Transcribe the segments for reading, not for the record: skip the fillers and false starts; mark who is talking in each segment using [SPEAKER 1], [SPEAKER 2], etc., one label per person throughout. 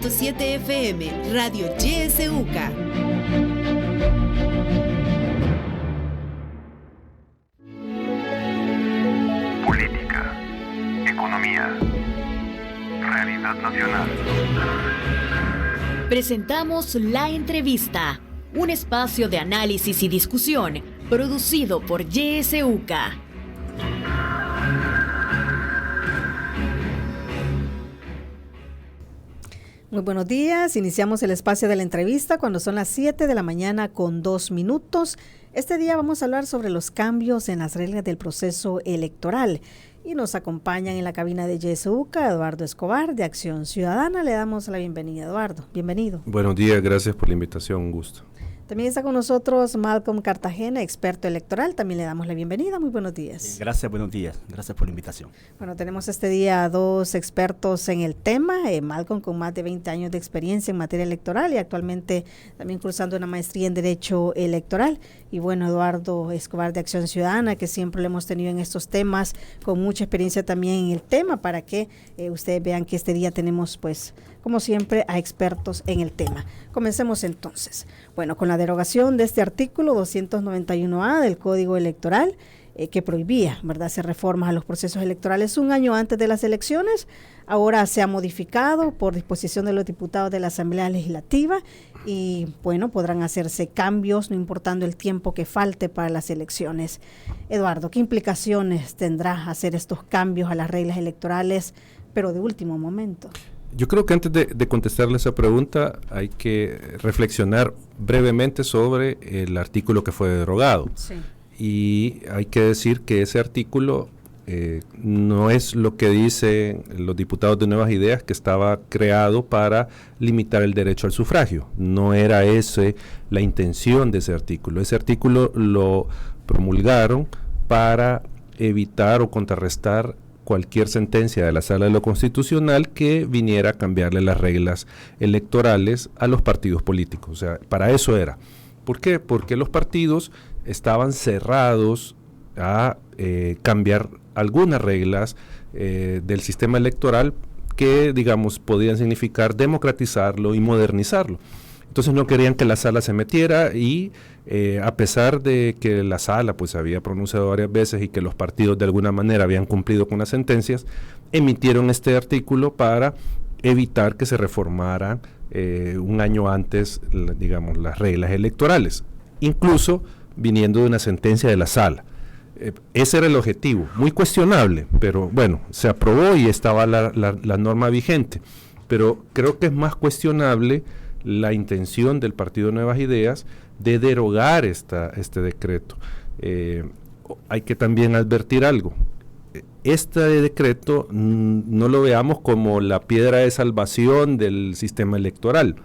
[SPEAKER 1] 90.7 FM, Radio YSUCA.
[SPEAKER 2] Política, economía, realidad nacional.
[SPEAKER 3] Presentamos La Entrevista, un espacio de análisis y discusión producido por YSUCA.
[SPEAKER 4] Muy buenos días, iniciamos el espacio de la entrevista cuando son las 7 de la mañana con 2 minutos. Este día vamos a hablar sobre los cambios en las reglas del proceso electoral y nos acompañan en la cabina de YSUCA Eduardo Escobar de Acción Ciudadana. Le damos la bienvenida, Eduardo. Bienvenido.
[SPEAKER 5] Buenos días, gracias por la invitación, un gusto.
[SPEAKER 4] También está con nosotros Malcolm Cartagena, experto electoral. También le damos la bienvenida. Muy buenos días.
[SPEAKER 6] Gracias, buenos días. Gracias por la invitación.
[SPEAKER 4] Bueno, tenemos este día a dos expertos en el tema. Malcolm con más de 20 años de experiencia en materia electoral y actualmente también cursando una maestría en Derecho Electoral. Y bueno, Eduardo Escobar de Acción Ciudadana, que siempre lo hemos tenido en estos temas, con mucha experiencia también en el tema, para que ustedes vean que este día tenemos, pues, como siempre, a expertos en el tema. Comencemos entonces. Bueno, con la derogación de este artículo 291A del Código Electoral, que prohibía, ¿verdad?, hacer reformas a los procesos electorales un año antes de las elecciones, ahora se ha modificado por disposición de los diputados de la Asamblea Legislativa y, bueno, podrán hacerse cambios no importando el tiempo que falte para las elecciones. Eduardo, ¿qué implicaciones tendrá hacer estos cambios a las reglas electorales, pero de último momento?
[SPEAKER 5] Yo creo que antes de contestarle esa pregunta hay que reflexionar brevemente sobre el artículo que fue derogado.
[SPEAKER 4] Sí.
[SPEAKER 5] Y hay que decir que ese artículo no es lo que dicen los diputados de Nuevas Ideas, que estaba creado para limitar el derecho al sufragio. No era ese la intención de ese artículo. Ese artículo lo promulgaron para evitar o contrarrestar cualquier sentencia de la Sala de lo Constitucional que viniera a cambiarle las reglas electorales a los partidos políticos. O sea, para eso era. ¿Por qué? Porque los partidos estaban cerrados a cambiar algunas reglas del sistema electoral que, digamos, podían significar democratizarlo y modernizarlo. Entonces no querían que la sala se metiera y a pesar de que la sala pues había pronunciado varias veces y que los partidos de alguna manera habían cumplido con las sentencias, emitieron este artículo para evitar que se reformaran un año antes, digamos, las reglas electorales, incluso viniendo de una sentencia de la sala. Ese era el objetivo, muy cuestionable, pero bueno, se aprobó y estaba la norma vigente, pero creo que es más cuestionable la intención del Partido Nuevas Ideas de derogar este decreto. Hay que también advertir algo. Este decreto no lo veamos como la piedra de salvación del sistema electoral,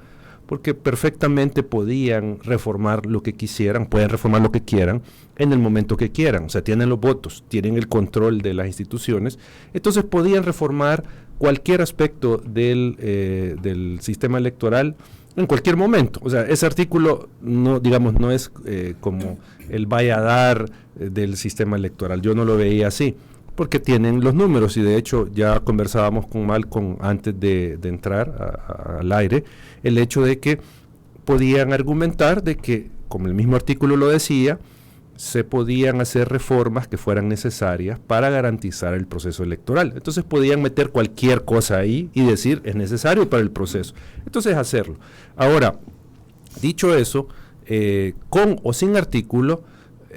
[SPEAKER 5] porque perfectamente podían reformar lo que quisieran, pueden reformar lo que quieran en el momento que quieran. O sea, tienen los votos, tienen el control de las instituciones, entonces podían reformar cualquier aspecto del sistema electoral en cualquier momento. O sea, ese artículo no, digamos, no es como el valladar del sistema electoral. Yo no lo veía así, porque tienen los números y de hecho ya conversábamos con Malcolm antes de entrar al aire, el hecho de que podían argumentar de que, como el mismo artículo lo decía, se podían hacer reformas que fueran necesarias para garantizar el proceso electoral. Entonces podían meter cualquier cosa ahí y decir es necesario para el proceso. Entonces hacerlo. Ahora, dicho eso, con o sin artículo,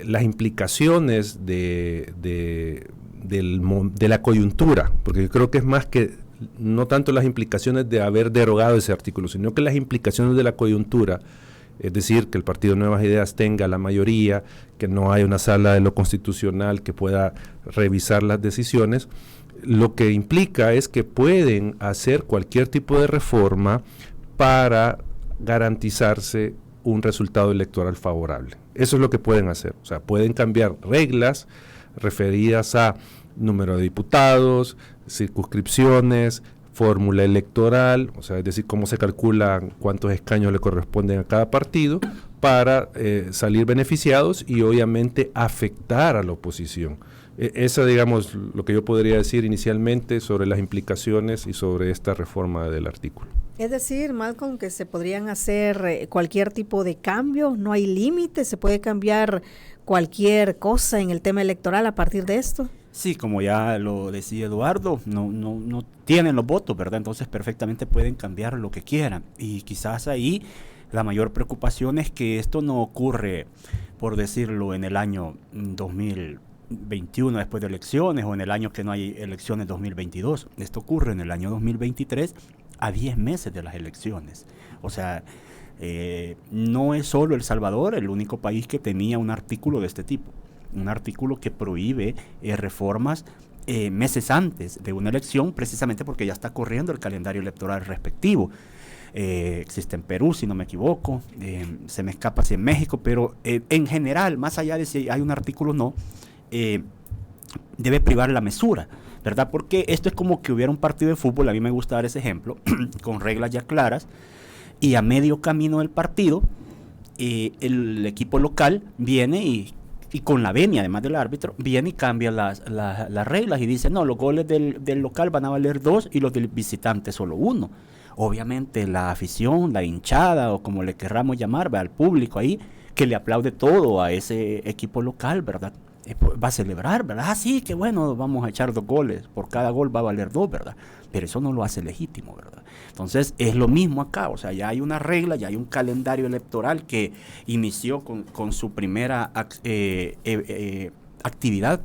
[SPEAKER 5] las implicaciones de la coyuntura, porque yo creo que es más que no tanto las implicaciones de haber derogado ese artículo, sino que las implicaciones de la coyuntura, es decir, que el Partido Nuevas Ideas tenga la mayoría, que no haya una sala de lo constitucional que pueda revisar las decisiones, lo que implica es que pueden hacer cualquier tipo de reforma para garantizarse un resultado electoral favorable. Eso es lo que pueden hacer. O sea, pueden cambiar reglas referidas a número de diputados, circunscripciones, fórmula electoral, o sea, es decir, cómo se calcula cuántos escaños le corresponden a cada partido para salir beneficiados y obviamente afectar a la oposición. Esa, digamos, lo que yo podría decir inicialmente sobre las implicaciones y sobre esta reforma del artículo.
[SPEAKER 4] Es decir, Malcolm, que se podrían hacer cualquier tipo de cambio, no hay límite, se puede cambiar cualquier cosa en el tema electoral a partir de esto.
[SPEAKER 6] Sí, como ya lo decía Eduardo, no tienen los votos, ¿verdad? Entonces perfectamente pueden cambiar lo que quieran. Y quizás ahí la mayor preocupación es que esto no ocurre, por decirlo, en el año 2021 después de elecciones o en el año que no hay elecciones 2022. Esto ocurre en el año 2023 a 10 meses de las elecciones. O sea, no es solo El Salvador el único país que tenía un artículo de este tipo. Un artículo que prohíbe reformas meses antes de una elección, precisamente porque ya está corriendo el calendario electoral respectivo. Existe en Perú, si no me equivoco, se me escapa si en México, pero en general, más allá de si hay un artículo o no, debe privar la mesura, ¿verdad? Porque esto es como que hubiera un partido de fútbol, a mí me gusta dar ese ejemplo, con reglas ya claras, y a medio camino del partido, el equipo local viene y con la venia, además del árbitro, viene y cambia las reglas y dice, no, los goles del local van a valer 2 y los del visitante solo 1. Obviamente la afición, la hinchada o como le querramos llamar, al público ahí, que le aplaude todo a ese equipo local, ¿verdad? Va a celebrar, ¿verdad? Ah, sí, qué bueno, vamos a echar 2 goles, por cada gol va a valer 2, ¿verdad? Pero eso no lo hace legítimo, ¿verdad? Entonces es lo mismo acá, o sea, ya hay una regla, ya hay un calendario electoral que inició con su primera actividad,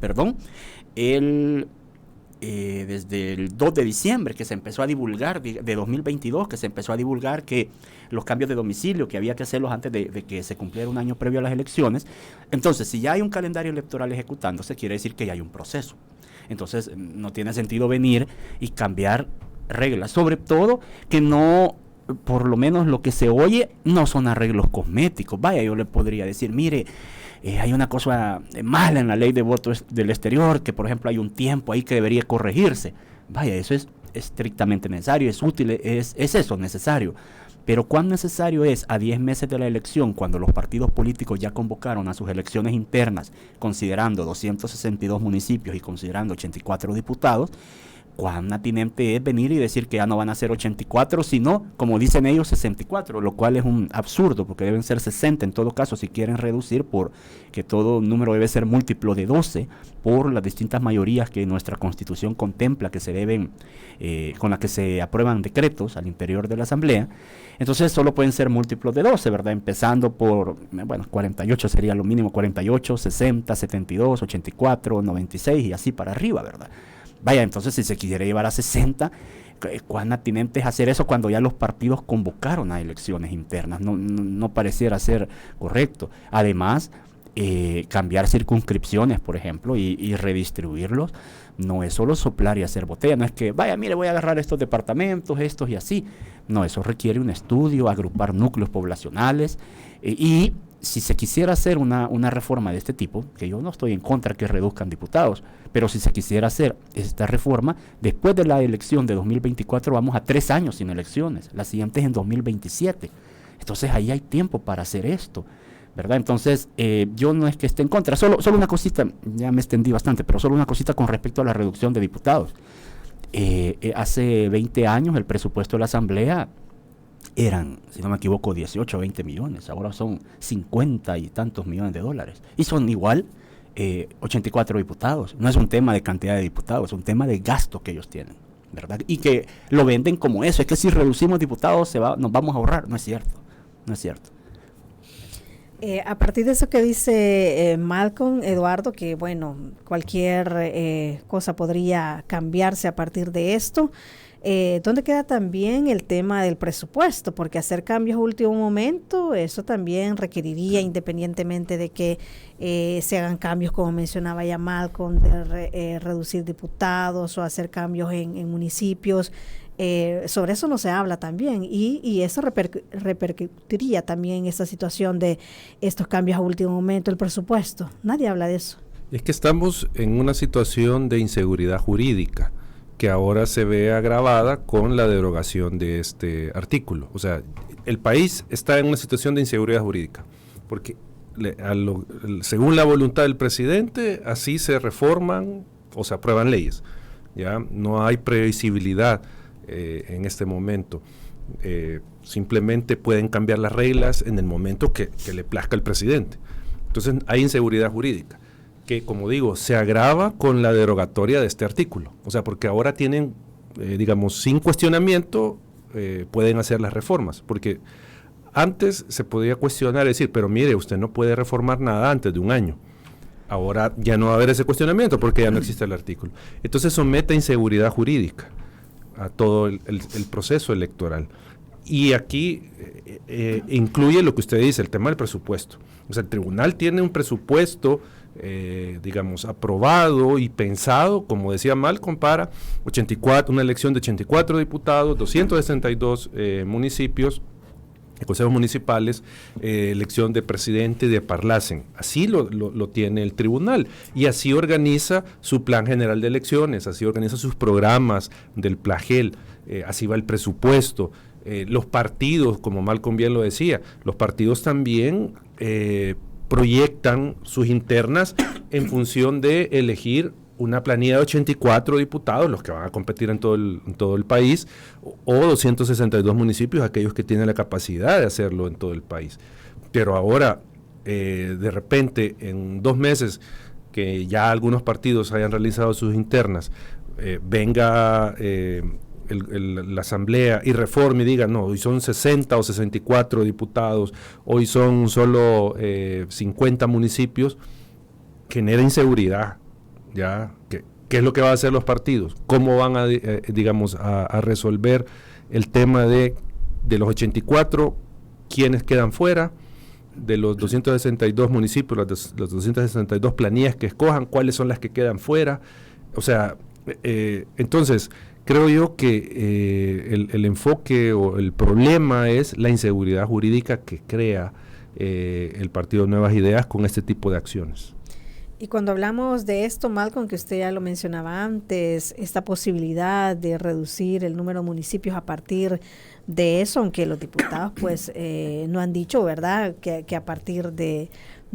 [SPEAKER 6] desde el 2 de diciembre que se empezó a divulgar, de 2022, que se empezó a divulgar que los cambios de domicilio, que había que hacerlos antes de que se cumpliera un año previo a las elecciones. Entonces, si ya hay un calendario electoral ejecutándose, quiere decir que ya hay un proceso. Entonces, no tiene sentido venir y cambiar reglas, sobre todo que no, por lo menos lo que se oye, no son arreglos cosméticos. Vaya, yo le podría decir, mire, hay una cosa mala en la ley de votos del exterior, que por ejemplo hay un tiempo ahí que debería corregirse. Vaya, eso es estrictamente necesario, es útil, es eso necesario. Pero ¿cuán necesario es a 10 meses de la elección, cuando los partidos políticos ya convocaron a sus elecciones internas, considerando 262 municipios y considerando 84 diputados? ¿Cuán atinente es venir y decir que ya no van a ser 84, sino, como dicen ellos, 64, lo cual es un absurdo, porque deben ser 60 en todo caso, si quieren reducir, por que todo número debe ser múltiplo de 12, por las distintas mayorías que nuestra Constitución contempla, que se deben, con las que se aprueban decretos al interior de la Asamblea. Entonces solo pueden ser múltiplos de 12, ¿verdad? Empezando por, 48 sería lo mínimo, 48, 60, 72, 84, 96 y así para arriba, ¿verdad? Vaya, entonces si se quiere llevar a 60, ¿cuán atinente es hacer eso cuando ya los partidos convocaron a elecciones internas? No pareciera ser correcto. Además, cambiar circunscripciones, por ejemplo, y redistribuirlos, no es solo soplar y hacer botella, no es que, vaya, mire, voy a agarrar estos departamentos, estos y así. No, eso requiere un estudio, agrupar núcleos poblacionales y si se quisiera hacer una reforma de este tipo, que yo no estoy en contra que reduzcan diputados, pero si se quisiera hacer esta reforma, después de la elección de 2024 vamos a 3 años sin elecciones, la siguiente es en 2027. Entonces ahí hay tiempo para hacer esto, ¿verdad? Entonces yo no es que esté en contra, solo una cosita, ya me extendí bastante, pero solo una cosita con respecto a la reducción de diputados. Hace 20 años el presupuesto de la Asamblea eran, si no me equivoco, 18 o 20 millones, ahora son 50 y tantos millones de dólares, y son igual 84 diputados. No es un tema de cantidad de diputados, es un tema de gasto que ellos tienen, ¿verdad? Y que lo venden como eso, es que si reducimos diputados nos vamos a ahorrar. No es cierto, no es cierto.
[SPEAKER 4] A partir de eso que dice Malcolm, Eduardo, que bueno, cualquier cosa podría cambiarse a partir de esto, ¿dónde queda también el tema del presupuesto? Porque hacer cambios a último momento, eso también requeriría, independientemente de que se hagan cambios, como mencionaba ya Malcolm, de reducir diputados o hacer cambios en municipios. Sobre eso no se habla también y eso repercutiría también en esta situación de estos cambios a último momento, el presupuesto. Nadie habla de eso.
[SPEAKER 5] Es que estamos en una situación de inseguridad jurídica que ahora se ve agravada con la derogación de este artículo. O sea, el país está en una situación de inseguridad jurídica porque según la voluntad del presidente, así se reforman o se aprueban leyes. Ya no hay previsibilidad en este momento. Simplemente pueden cambiar las reglas en el momento que le plazca al presidente. Entonces hay inseguridad jurídica, que como digo, se agrava con la derogatoria de este artículo. O sea, porque ahora tienen, digamos, sin cuestionamiento, pueden hacer las reformas. Porque antes se podía cuestionar y decir, pero mire, usted no puede reformar nada antes de un año. Ahora ya no va a haber ese cuestionamiento porque ya no existe el artículo. Entonces somete a inseguridad jurídica a todo el proceso electoral. Y aquí incluye lo que usted dice, el tema del presupuesto. O sea, el tribunal tiene un presupuesto, digamos, aprobado y pensado, como decía Malcolm, para una elección de 84 diputados, 262 municipios, consejos municipales, elección de presidente y de parlacen. Así lo tiene el tribunal y así organiza su plan general de elecciones, así organiza sus programas del PLAGEL, así va el presupuesto. Los partidos, como Malcolm bien lo decía, los partidos también proyectan sus internas en función de elegir una planilla de 84 diputados, los que van a competir en todo el país, o 262 municipios, aquellos que tienen la capacidad de hacerlo en todo el país. Pero ahora, de repente, en 2 meses, que ya algunos partidos hayan realizado sus internas, venga la asamblea y reforme y diga, no, hoy son 60 o 64 diputados, hoy son solo 50 municipios, genera inseguridad. ¿Ya? ¿Qué es lo que van a hacer los partidos? ¿Cómo van a resolver el tema de los 84, quiénes quedan fuera, de los 262 municipios, las 262 planillas que escojan, cuáles son las que quedan fuera? O sea, entonces, creo yo que el enfoque o el problema es la inseguridad jurídica que crea el Partido Nuevas Ideas con este tipo de acciones.
[SPEAKER 4] Y cuando hablamos de esto, Malcolm, que usted ya lo mencionaba antes, esta posibilidad de reducir el número de municipios a partir de eso, aunque los diputados pues no han dicho, ¿verdad?, que a partir de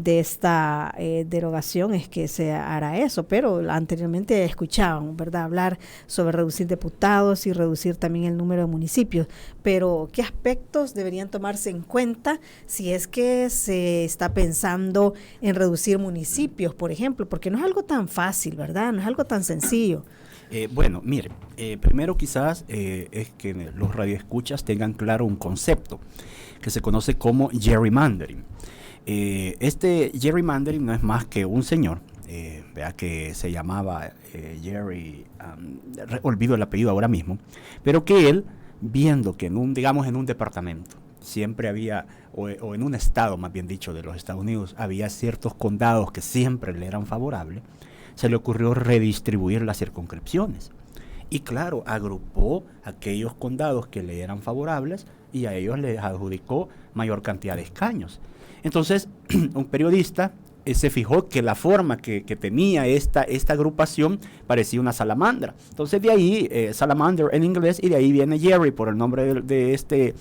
[SPEAKER 4] esta derogación es que se hará eso, pero anteriormente escuchábamos, ¿verdad?, hablar sobre reducir diputados y reducir también el número de municipios, pero ¿qué aspectos deberían tomarse en cuenta si es que se está pensando en reducir municipios, por ejemplo? Porque no es algo tan fácil, ¿verdad?, no es algo tan sencillo.
[SPEAKER 6] Bueno, mire, primero quizás es que los radioescuchas tengan claro un concepto que se conoce como gerrymandering. Este gerrymandering no es más que un señor, vea que se llamaba Jerry, olvido el apellido ahora mismo, pero que él, viendo que en un departamento siempre había, o en un estado más bien dicho de los Estados Unidos, había ciertos condados que siempre le eran favorables, se le ocurrió redistribuir las circunscripciones. Y claro, agrupó aquellos condados que le eran favorables y a ellos les adjudicó mayor cantidad de escaños. Entonces, un periodista se fijó que la forma que tenía esta agrupación parecía una salamandra. Entonces de ahí, salamander en inglés, y de ahí viene Jerry por el nombre de este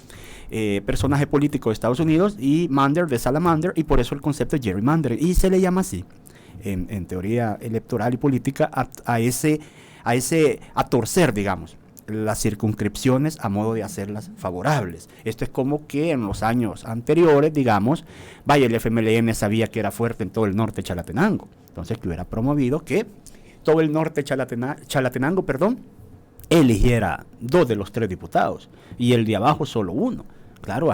[SPEAKER 6] personaje político de Estados Unidos, y Mander de salamander, y por eso el concepto de gerrymandering. Y se le llama así, en teoría electoral y política, a torcer, digamos, las circunscripciones a modo de hacerlas favorables. Esto es como que en los años anteriores, digamos, el FMLN sabía que era fuerte en todo el norte Chalatenango, entonces que hubiera promovido que todo el norte Chalatenango, eligiera 2 de los 3 diputados y el de abajo solo 1. Claro,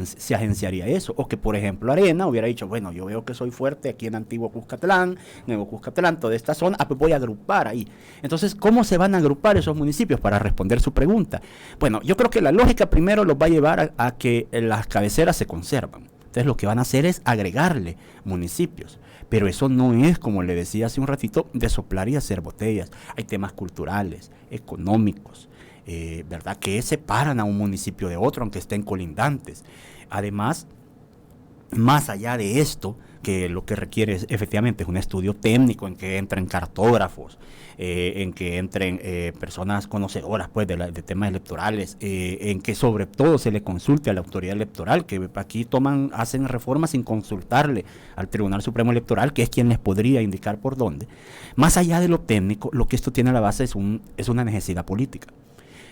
[SPEAKER 6] se agenciaría eso. O que, por ejemplo, Arena hubiera dicho, bueno, yo veo que soy fuerte aquí en Antiguo Cuscatlán, Nuevo Cuscatlán, toda esta zona, pues voy a agrupar ahí. Entonces, ¿cómo se van a agrupar esos municipios? Para responder su pregunta. Bueno, yo creo que la lógica primero los va a llevar a que las cabeceras se conservan. Entonces, lo que van a hacer es agregarle municipios. Pero eso no es, como le decía hace un ratito, de soplar y hacer botellas. Hay temas culturales, económicos, ¿verdad?, que separan a un municipio de otro, aunque estén colindantes. Además, más allá de esto, que lo que requiere efectivamente es un estudio técnico en que entren cartógrafos, en que entren personas conocedoras pues de temas electorales, en que sobre todo se le consulte a la autoridad electoral, que aquí hacen reformas sin consultarle al Tribunal Supremo Electoral, que es quien les podría indicar por dónde. Más allá de lo técnico, lo que esto tiene a la base es una necesidad política.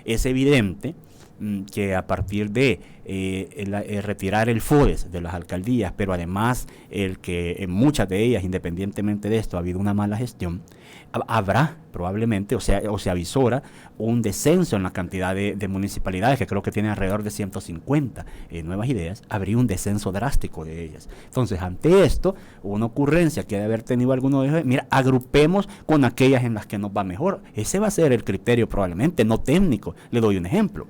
[SPEAKER 6] Es evidente que a partir de retirar el FODES de las alcaldías, pero además el que en muchas de ellas, independientemente de esto, ha habido una mala gestión, habrá probablemente, o se avisora un descenso en la cantidad de municipalidades, que creo que tienen alrededor de 150 nuevas ideas, habría un descenso drástico de ellas. Entonces, ante esto, una ocurrencia que debe haber tenido alguno de ellos, mira, agrupemos con aquellas en las que nos va mejor. Ese va a ser el criterio probablemente, no técnico. Le doy un ejemplo.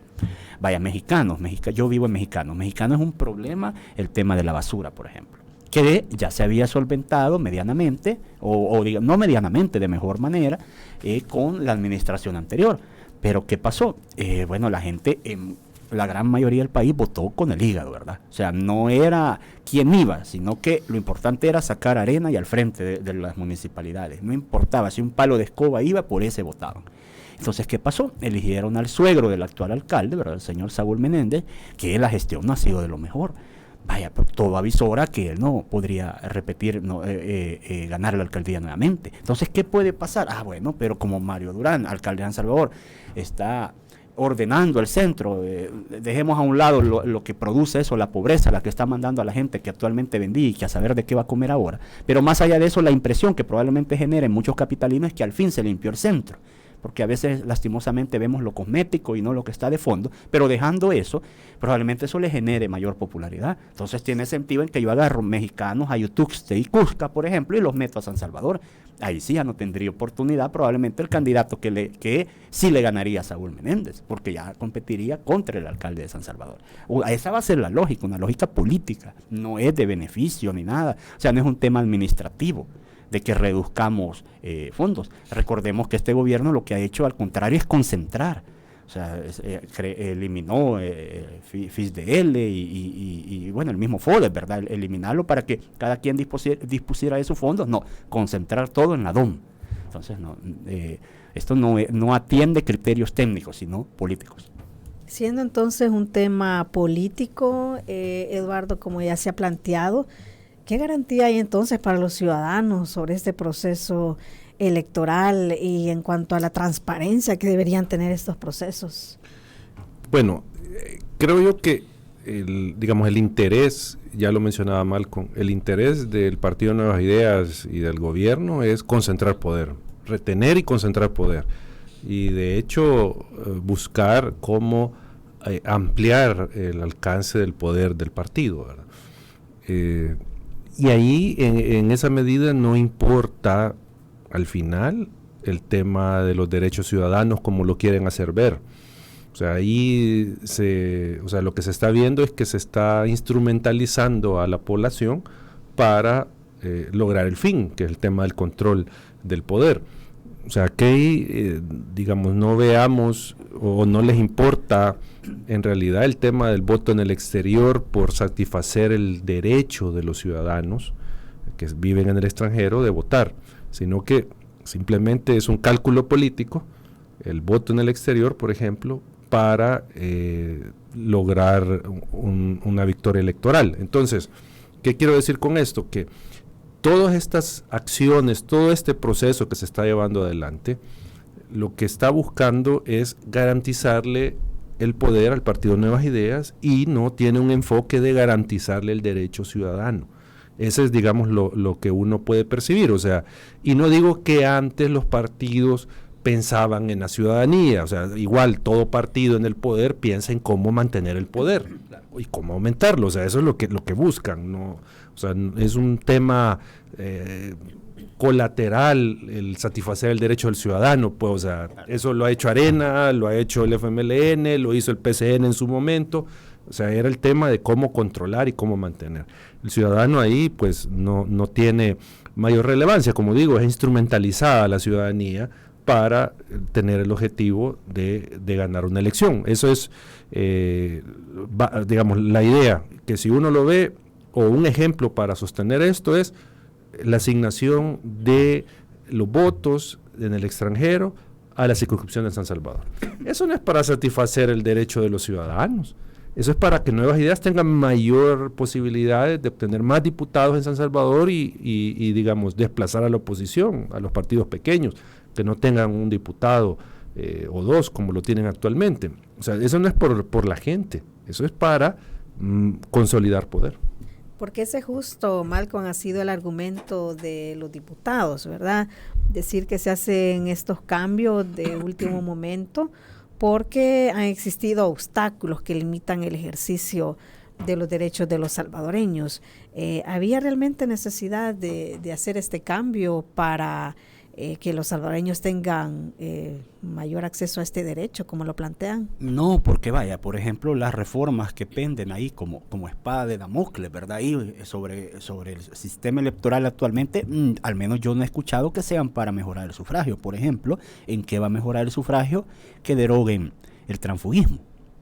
[SPEAKER 6] Vaya, Mexicanos, yo vivo en Mexicanos. Mexicanos es un problema el tema de la basura, por ejemplo, que ya se había solventado medianamente, o digamos, no medianamente, de mejor manera, con la administración anterior. Pero ¿qué pasó? Bueno, la gente, la gran mayoría del país votó con el hígado, ¿verdad? O sea, no era quién iba, sino que lo importante era sacar arena y al frente de las municipalidades. No importaba si un palo de escoba iba, por ese votaban. Entonces, ¿qué pasó? Eligieron al suegro del actual alcalde, ¿verdad? El señor Saúl Menéndez, que la gestión no ha sido de lo mejor. Vaya, todo avisora que él no podría repetir, ganar la alcaldía nuevamente. Entonces, ¿qué puede pasar? Bueno, pero como Mario Durán, alcalde de San Salvador, está ordenando el centro, dejemos a un lado lo que produce eso, la pobreza, la que está mandando a la gente que actualmente vendía y que a saber de qué va a comer ahora. Pero más allá de eso, la impresión que probablemente genera en muchos capitalinos es que al fin se limpió el centro, porque a veces lastimosamente vemos lo cosmético y no lo que está de fondo, pero dejando eso, probablemente eso le genere mayor popularidad. Entonces tiene sentido en que yo agarro Mexicanos, Ayutuxte y Cusca, por ejemplo, y los meto a San Salvador. Ahí sí ya no tendría oportunidad probablemente el candidato que sí le ganaría a Saúl Menéndez, porque ya competiría contra el alcalde de San Salvador. Esa va a ser la lógica, una lógica política, no es de beneficio ni nada, o sea, no es un tema administrativo de que reduzcamos fondos. Recordemos que este gobierno lo que ha hecho al contrario es concentrar, o sea, eliminó FISDL y bueno, el mismo FODES, ¿verdad? Eliminarlo para que cada quien dispusiera de sus fondos, no, concentrar todo en la DOM. Entonces, esto no atiende criterios técnicos, sino políticos.
[SPEAKER 4] Siendo entonces un tema político, Eduardo, como ya se ha planteado, ¿qué garantía hay entonces para los ciudadanos sobre este proceso electoral y en cuanto a la transparencia que deberían tener estos procesos?
[SPEAKER 5] Bueno, creo yo que el interés, ya lo mencionaba Malcolm, el interés del Partido Nuevas Ideas y del gobierno es concentrar poder, retener y concentrar poder. Y de hecho buscar cómo ampliar el alcance del poder del partido, ¿verdad? Y ahí en esa medida no importa al final el tema de los derechos ciudadanos como lo quieren hacer ver. O sea, ahí lo que se está viendo es que se está instrumentalizando a la población para lograr el fin, que es el tema del control del poder. O sea, que no veamos o no les importa en realidad el tema del voto en el exterior por satisfacer el derecho de los ciudadanos que viven en el extranjero de votar, sino que simplemente es un cálculo político, el voto en el exterior, por ejemplo, para lograr una victoria electoral. Entonces, ¿qué quiero decir con esto? Que todas estas acciones, todo este proceso que se está llevando adelante, lo que está buscando es garantizarle el poder al Partido Nuevas Ideas y no tiene un enfoque de garantizarle el derecho ciudadano. Ese es, digamos, lo que uno puede percibir. O sea, y no digo que antes los partidos pensaban en la ciudadanía, o sea, igual todo partido en el poder piensa en cómo mantener el poder y cómo aumentarlo, o sea, eso es lo que buscan, ¿no? O sea, es un tema colateral el satisfacer el derecho del ciudadano, pues, o sea, eso lo ha hecho Arena, lo ha hecho el FMLN, lo hizo el PCN en su momento, o sea, era el tema de cómo controlar y cómo mantener. El ciudadano ahí, pues, no tiene mayor relevancia, como digo, es instrumentalizada la ciudadanía para tener el objetivo de ganar una elección. Eso es, digamos, la idea, que si uno lo ve, o un ejemplo para sostener esto es la asignación de los votos en el extranjero a la circunscripción de San Salvador. Eso no es para satisfacer el derecho de los ciudadanos, eso es para que Nuevas Ideas tengan mayor posibilidades de obtener más diputados en San Salvador y digamos, desplazar a la oposición, a los partidos pequeños, que no tengan un diputado o 2, como lo tienen actualmente. O sea, eso no es por la gente, eso es para consolidar poder.
[SPEAKER 4] Porque ese justo, Malcolm, ha sido el argumento de los diputados, ¿verdad? Decir que se hacen estos cambios de último momento porque han existido obstáculos que limitan el ejercicio de los derechos de los salvadoreños. ¿Había realmente necesidad de hacer este cambio para que los salvadoreños tengan mayor acceso a este derecho, como lo plantean?
[SPEAKER 6] No, porque vaya, por ejemplo, las reformas que penden ahí como espada de Damocles, ¿verdad? Ahí sobre el sistema electoral actualmente, al menos yo no he escuchado que sean para mejorar el sufragio. Por ejemplo, ¿en qué va a mejorar el sufragio? Que deroguen el transfugismo.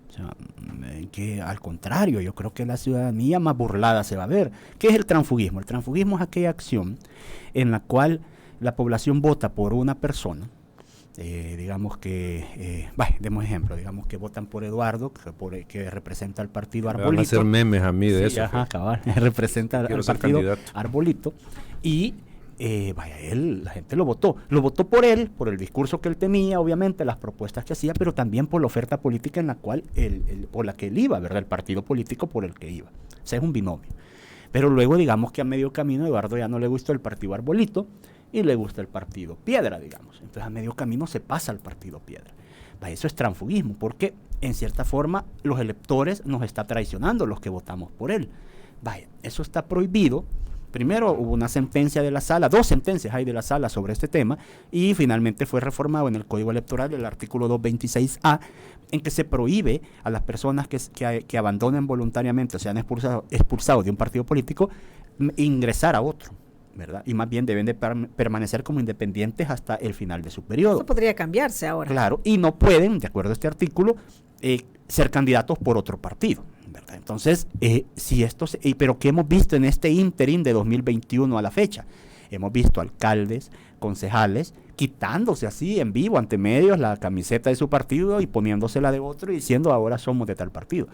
[SPEAKER 6] O sea, que al contrario, yo creo que la ciudadanía más burlada se va a ver. ¿Qué es el transfugismo? El transfugismo es aquella acción en la cual la población vota por una persona, digamos que, demos ejemplo, digamos que votan por Eduardo, que representa al partido Arbolito.
[SPEAKER 5] Van a hacer memes a mí de eso.
[SPEAKER 6] Ajá, cabal, representa al partido Arbolito, y la gente lo votó por él, por el discurso que él tenía, obviamente, las propuestas que hacía, pero también por la oferta política en la cual por la que él iba, ¿verdad? El partido político por el que iba. O sea, es un binomio. Pero luego, digamos que a medio camino, Eduardo ya no le gustó el partido Arbolito y le gusta el partido Piedra, digamos. Entonces, a medio camino se pasa al partido Piedra. Eso es transfugismo, porque en cierta forma los electores nos está traicionando, los que votamos por él. Eso está prohibido. Primero hubo una sentencia de la sala, 2 sentencias hay de la sala sobre este tema, y finalmente fue reformado en el Código Electoral el artículo 226A, en que se prohíbe a las personas que abandonen voluntariamente o sean expulsados de un partido político ingresar a otro, ¿verdad? Y más bien deben de permanecer como independientes hasta el final de su periodo.
[SPEAKER 4] Eso podría cambiarse ahora.
[SPEAKER 6] Claro, y no pueden, de acuerdo a este artículo, ser candidatos por otro partido, ¿verdad? Entonces, pero ¿qué hemos visto en este ínterin de 2021 a la fecha? Hemos visto alcaldes, concejales, quitándose así en vivo ante medios la camiseta de su partido y poniéndosela de otro y diciendo ahora somos de tal partido.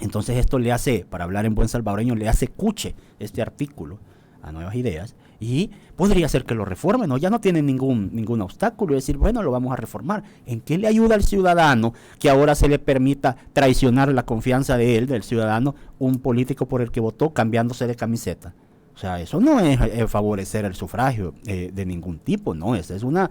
[SPEAKER 6] Entonces esto le hace, para hablar en buen salvadoreño, le hace cuche este artículo a Nuevas Ideas, y podría ser que lo reformen, ¿no? Ya no tienen ningún obstáculo, es decir, bueno, lo vamos a reformar. ¿En qué le ayuda al ciudadano que ahora se le permita traicionar la confianza del ciudadano, un político por el que votó cambiándose de camiseta? O sea, eso no es favorecer el sufragio de ningún tipo, ¿no? Esa es una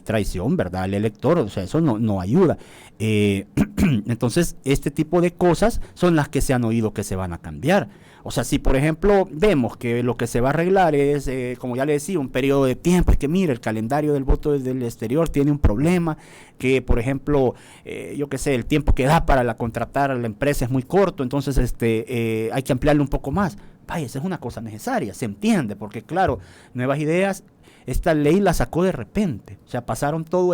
[SPEAKER 6] traición, ¿verdad?, al elector, o sea, eso no ayuda. Entonces, este tipo de cosas son las que se han oído que se van a cambiar. O sea, si por ejemplo vemos que lo que se va a arreglar es, como ya le decía, un periodo de tiempo, es que mire, el calendario del voto desde el exterior tiene un problema, que por ejemplo, el tiempo que da para contratar a la empresa es muy corto, entonces hay que ampliarlo un poco más. Esa es una cosa necesaria, se entiende, porque claro, Nuevas Ideas, esta ley la sacó de repente, o sea, pasaron todo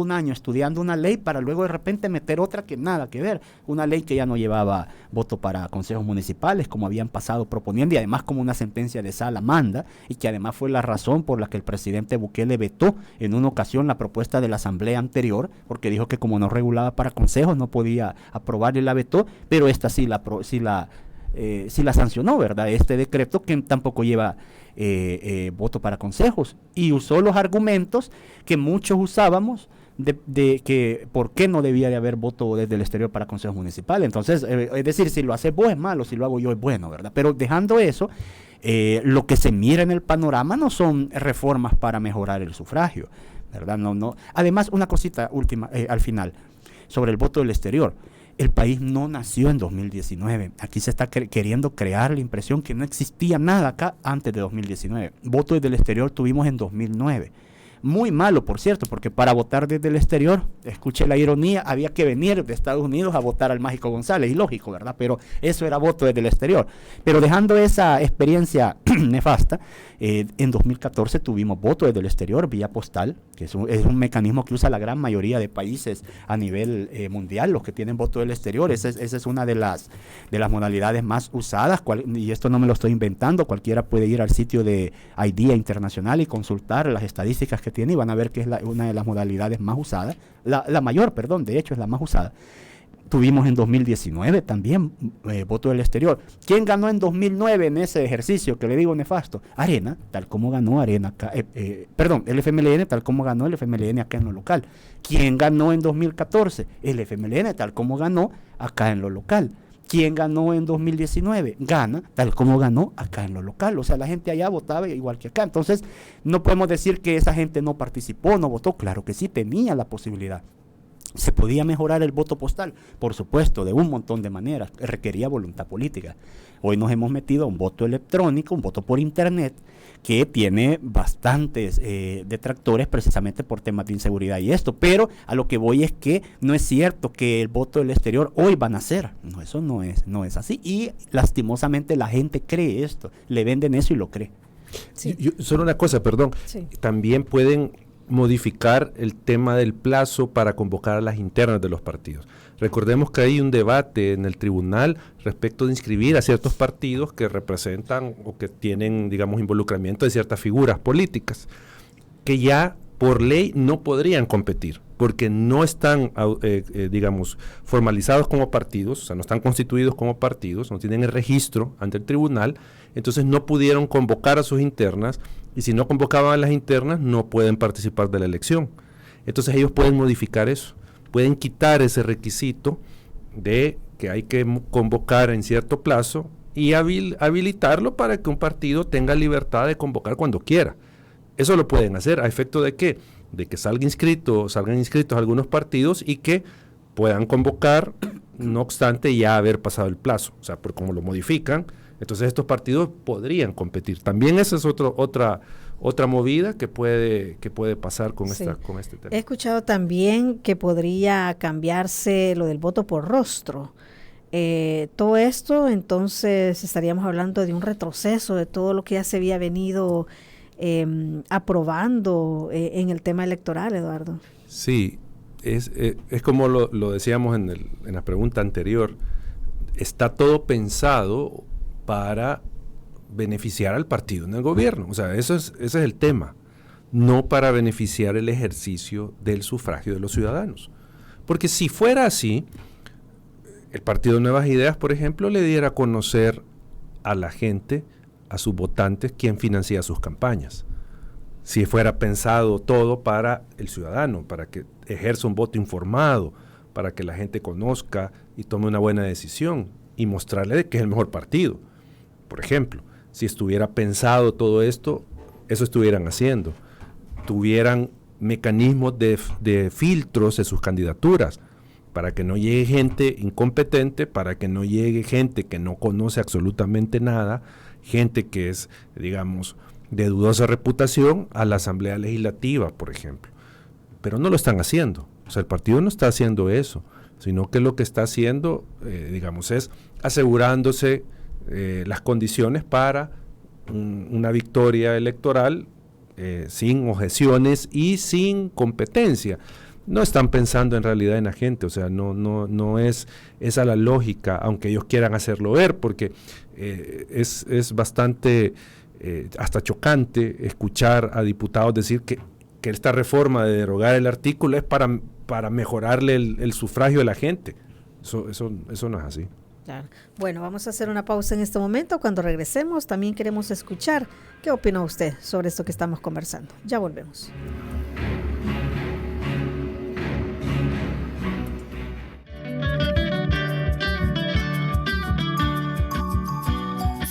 [SPEAKER 6] un año estudiando una ley para luego de repente meter otra que nada que ver, una ley que ya no llevaba voto para consejos municipales, como habían pasado proponiendo, y además como una sentencia de sala manda, y que además fue la razón por la que el presidente Bukele vetó en una ocasión la propuesta de la asamblea anterior, porque dijo que como no regulaba para consejos no podía aprobarle, la vetó, pero esta sí la sancionó, ¿verdad? Este decreto que tampoco lleva voto para consejos, y usó los argumentos que muchos usábamos de que por qué no debía de haber voto desde el exterior para consejos municipales. Entonces, es decir, si lo haces vos es malo, si lo hago yo es bueno, ¿verdad? Pero dejando eso, lo que se mira en el panorama no son reformas para mejorar el sufragio, ¿verdad? No. Además, una cosita última al final, sobre el voto del exterior. El país no nació en 2019. Aquí se está queriendo crear la impresión que no existía nada acá antes de 2019. Voto desde el exterior tuvimos en 2009. Muy malo, por cierto, porque para votar desde el exterior, escuche la ironía, había que venir de Estados Unidos a votar al Mágico González, ilógico, ¿verdad? Pero eso era voto desde el exterior. Pero dejando esa experiencia nefasta, en 2014 tuvimos voto desde el exterior vía postal, que es un mecanismo que usa la gran mayoría de países a nivel mundial, los que tienen voto del exterior. Esa es una de las modalidades más usadas, y esto no me lo estoy inventando, cualquiera puede ir al sitio de IDEA Internacional y consultar las estadísticas que tiene, y van a ver que es una de las modalidades más usadas, la mayor, perdón, de hecho es la más usada. tuvimos en 2019 también voto del exterior. ¿Quién ganó en 2009 en ese ejercicio que le digo nefasto? Arena, tal como ganó Arena acá, el FMLN, tal como ganó el FMLN acá en lo local. ¿Quién ganó en 2014? El FMLN, tal como ganó acá en lo local. ¿Quién ganó en 2019? Gana, tal como ganó acá en lo local. O sea, la gente allá votaba igual que acá. Entonces, no podemos decir que esa gente no participó, no votó. Claro que sí, tenía la posibilidad. ¿Se podía mejorar el voto postal? Por supuesto, de un montón de maneras. Requería voluntad política. Hoy nos hemos metido a un voto electrónico, un voto por internet, que tiene bastantes detractores precisamente por temas de inseguridad y esto. Pero a lo que voy es que no es cierto que el voto del exterior hoy van a ser. No, eso no es así. Y lastimosamente la gente cree esto. Le venden eso y lo cree.
[SPEAKER 5] Sí. Solo una cosa, perdón. Sí. También pueden modificar el tema del plazo para convocar a las internas de los partidos. Recordemos que hay un debate en el tribunal respecto de inscribir a ciertos partidos que representan o que tienen, digamos, involucramiento de ciertas figuras políticas, que ya por ley no podrían competir, porque no están, digamos, formalizados como partidos, o sea, no están constituidos como partidos, no tienen el registro ante el tribunal, entonces no pudieron convocar a sus internas, y si no convocaban a las internas, no pueden participar de la elección. Entonces ellos pueden modificar eso, pueden quitar ese requisito de que hay que convocar en cierto plazo y habilitarlo para que un partido tenga libertad de convocar cuando quiera. Eso lo pueden hacer, ¿a efecto de qué? De que salgan inscritos algunos partidos y que puedan convocar, no obstante ya haber pasado el plazo. O sea, por cómo lo modifican, entonces estos partidos podrían competir. También esa es otra movida que puede pasar con este tema.
[SPEAKER 4] He escuchado también que podría cambiarse lo del voto por rostro. Todo esto, entonces estaríamos hablando de un retroceso de todo lo que ya se había venido aprobando en el tema electoral, Eduardo.
[SPEAKER 5] Sí, es como lo decíamos en la pregunta anterior, está todo pensado para beneficiar al partido en el gobierno, o sea, ese es el tema, no para beneficiar el ejercicio del sufragio de los ciudadanos, porque si fuera así, el Partido Nuevas Ideas, por ejemplo, le diera a conocer a la gente, a sus votantes, quién financia sus campañas. Si fuera pensado todo para el ciudadano, para que ejerza un voto informado, para que la gente conozca y tome una buena decisión y mostrarle que es el mejor partido. Por ejemplo, si estuviera pensado todo esto, eso estuvieran haciendo. Tuvieran mecanismos de filtros de sus candidaturas, para que no llegue gente incompetente, para que no llegue gente que no conoce absolutamente nada, gente que es, digamos, de dudosa reputación a la Asamblea Legislativa, por ejemplo. Pero no lo están haciendo. O sea, el partido no está haciendo eso, sino que lo que está haciendo, digamos, es asegurándose las condiciones para una victoria electoral sin objeciones y sin competencia. No están pensando en realidad en la gente, o sea, no es esa la lógica, aunque ellos quieran hacerlo ver, porque es bastante hasta chocante escuchar a diputados decir que esta reforma de derogar el artículo es para mejorarle el sufragio de la gente. Eso no es así.
[SPEAKER 4] Claro. Bueno, vamos a hacer una pausa en este momento. Cuando regresemos, también queremos escuchar qué opina usted sobre esto que estamos conversando. Ya volvemos.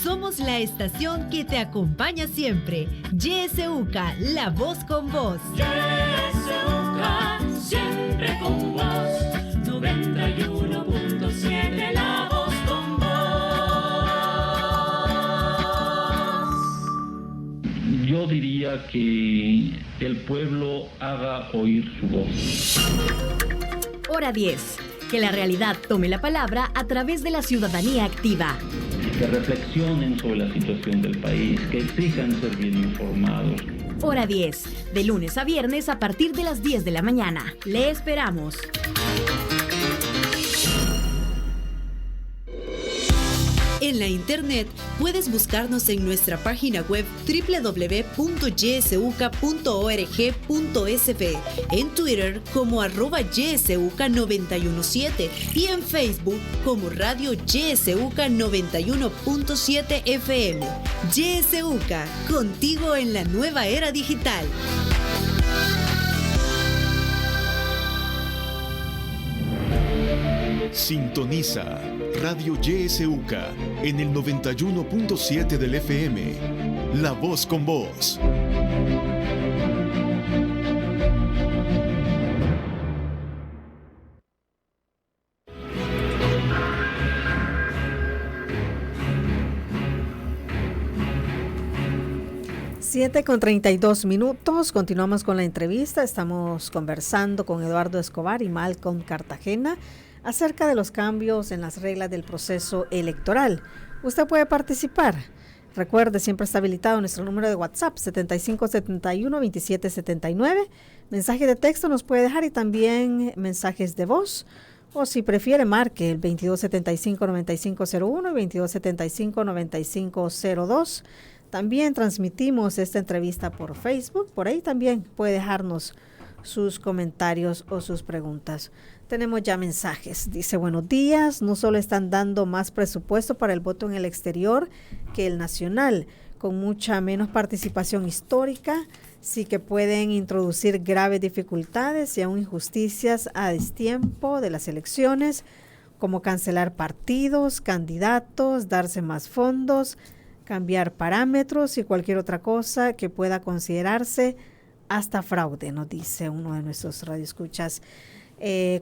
[SPEAKER 1] Somos la estación que te acompaña siempre. YSUCA, la voz con vos.
[SPEAKER 7] YSUCA, siempre con vos. 91.7, la voz con vos.
[SPEAKER 8] Yo diría que el pueblo haga oír su voz.
[SPEAKER 3] Hora 10. Que la realidad tome la palabra a través de la ciudadanía activa.
[SPEAKER 8] Que reflexionen sobre la situación del país, que exijan ser bien informados.
[SPEAKER 3] Hora 10. De lunes a viernes a partir de las 10 de la mañana. Le esperamos.
[SPEAKER 1] En la internet puedes buscarnos en nuestra página web www.ysuca.org.sb, en Twitter como @ysuca917 y en Facebook como Radio YSUCA 91.7 FM. YSUCA, contigo en la nueva era digital.
[SPEAKER 9] Sintoniza Radio YSUCA en el 91.7 del FM. La voz con vos.
[SPEAKER 4] Con 32 minutos, continuamos con la entrevista. Estamos conversando con Eduardo Escobar y Malcolm Cartagena acerca de los cambios en las reglas del proceso electoral. Usted puede participar. Recuerde, siempre está habilitado nuestro número de WhatsApp 7571-2779. Mensaje de texto nos puede dejar y también mensajes de voz. O si prefiere, marque el 2275-9501 y 2275-9502. También transmitimos esta entrevista por Facebook. Por ahí también puede dejarnos sus comentarios o sus preguntas. Tenemos ya mensajes. Dice, buenos días. No solo están dando más presupuesto para el voto en el exterior que el nacional, con mucha menos participación histórica, sí que pueden introducir graves dificultades y aún injusticias a destiempo de las elecciones, como cancelar partidos, candidatos, darse más fondos, cambiar parámetros y cualquier otra cosa que pueda considerarse hasta fraude, nos dice uno de nuestros radioescuchas.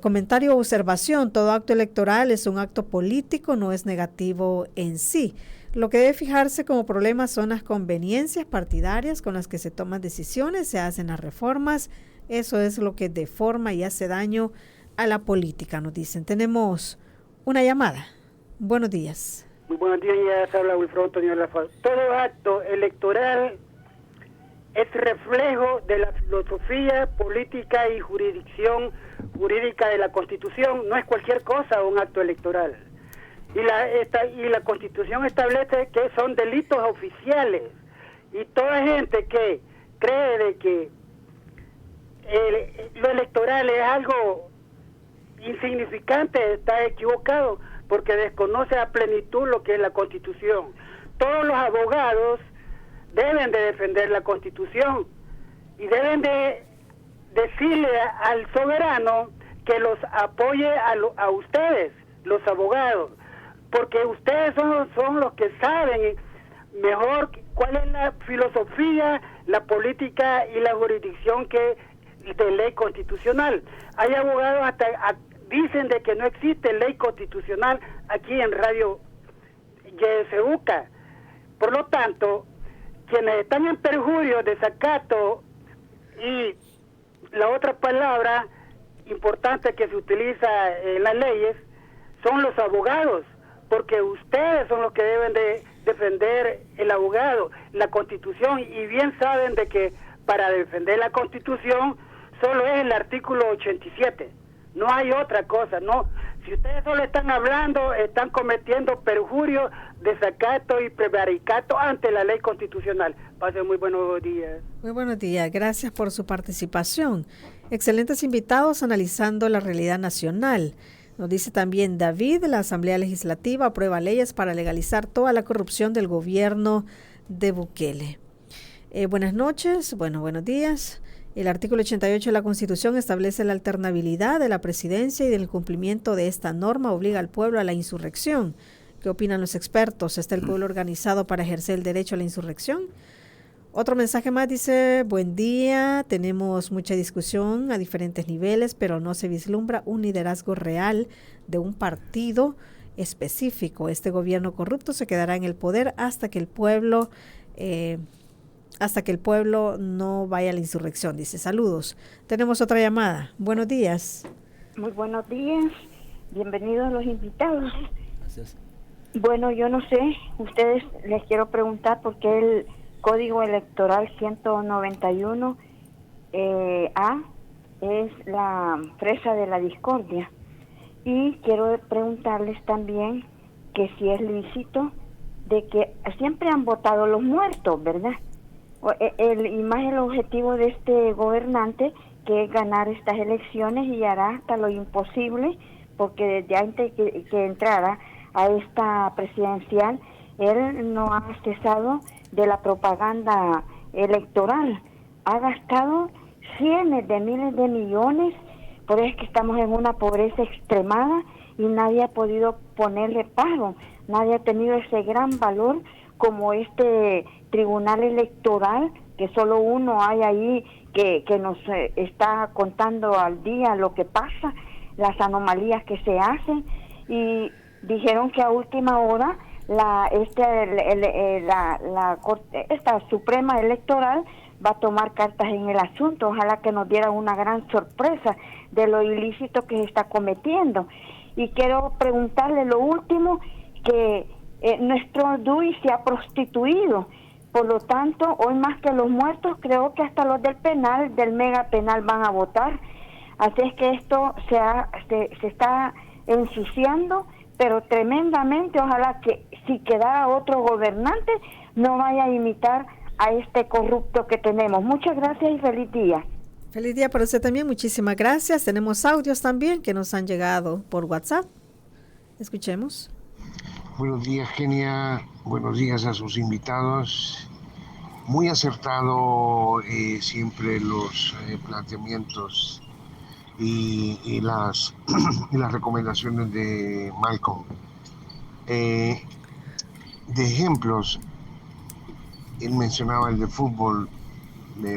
[SPEAKER 4] Comentario o observación: todo acto electoral es un acto político, no es negativo en sí. Lo que debe fijarse como problema son las conveniencias partidarias con las que se toman decisiones, se hacen las reformas. Eso es lo que deforma y hace daño a la política, nos dicen. Tenemos una llamada. Buenos días.
[SPEAKER 10] Muy buenos días, ya se habla Wilfredo Antonio Lafaz. Todo acto electoral es reflejo de la filosofía política y jurisdicción jurídica de la Constitución. No es cualquier cosa un acto electoral. Y la Constitución establece que son delitos oficiales. Y toda gente que cree de que lo electoral es algo insignificante está equivocado, porque desconoce a plenitud lo que es la Constitución. Todos los abogados deben de defender la Constitución y deben de decirle al soberano que los apoye a ustedes, los abogados, porque ustedes son los que saben mejor cuál es la filosofía, la política y la jurisdicción de ley constitucional. Hay abogados hasta dicen de que no existe ley constitucional aquí en Radio YSUCA. Por lo tanto, quienes están en perjuicio, desacato y la otra palabra importante que se utiliza en las leyes son los abogados, porque ustedes son los que deben de defender el abogado, la Constitución, y bien saben de que para defender la Constitución solo es el artículo 87. No hay otra cosa, no. Si ustedes solo están hablando, están cometiendo perjurio, desacato y prevaricato ante la ley constitucional. Pasen muy buenos días.
[SPEAKER 4] Muy buenos días, gracias por su participación. Excelentes invitados analizando la realidad nacional. Nos dice también David, la Asamblea Legislativa aprueba leyes para legalizar toda la corrupción del gobierno de Bukele. Buenas noches, buenos días. El artículo 88 de la Constitución establece la alternabilidad de la presidencia y del cumplimiento de esta norma obliga al pueblo a la insurrección. ¿Qué opinan los expertos? ¿Está el pueblo organizado para ejercer el derecho a la insurrección? Otro mensaje más dice, buen día, tenemos mucha discusión a diferentes niveles, pero no se vislumbra un liderazgo real de un partido específico. Este gobierno corrupto se quedará en el poder hasta que el pueblo no vaya a la insurrección, dice. Saludos. Tenemos otra llamada. Buenos días.
[SPEAKER 11] Muy buenos días. Bienvenidos los invitados.
[SPEAKER 6] Gracias.
[SPEAKER 11] Bueno, yo no sé, ustedes les quiero preguntar por qué el Código Electoral 191 A es la fresa de la discordia. Y quiero preguntarles también que si es lícito de que siempre han votado los muertos, ¿verdad? Y más el objetivo de este gobernante, que es ganar estas elecciones, y hará hasta lo imposible, porque desde antes que entrara a esta presidencial, él no ha cesado de la propaganda electoral. Ha gastado cientos de miles de millones, por eso es que estamos en una pobreza extremada y nadie ha podido ponerle paro, nadie ha tenido ese gran valor como este tribunal electoral, que solo uno hay ahí que nos está contando al día lo que pasa, las anomalías que se hacen, y dijeron que a última hora esta Suprema Electoral va a tomar cartas en el asunto. Ojalá que nos diera una gran sorpresa de lo ilícito que se está cometiendo. Y quiero preguntarle lo último, que nuestro DUI se ha prostituido. Por lo tanto, hoy más que los muertos, creo que hasta los del penal, del mega penal, van a votar. Así es que esto se está ensuciando, pero tremendamente. Ojalá que si quedara otro gobernante no vaya a imitar a este corrupto que tenemos. Muchas gracias y feliz día.
[SPEAKER 4] Feliz día para usted también, muchísimas gracias. Tenemos audios también que nos han llegado por WhatsApp. Escuchemos.
[SPEAKER 12] Buenos días, Genia. Buenos días a sus invitados. Muy acertado siempre los planteamientos y las recomendaciones de Malcolm. De ejemplos, él mencionaba el de fútbol,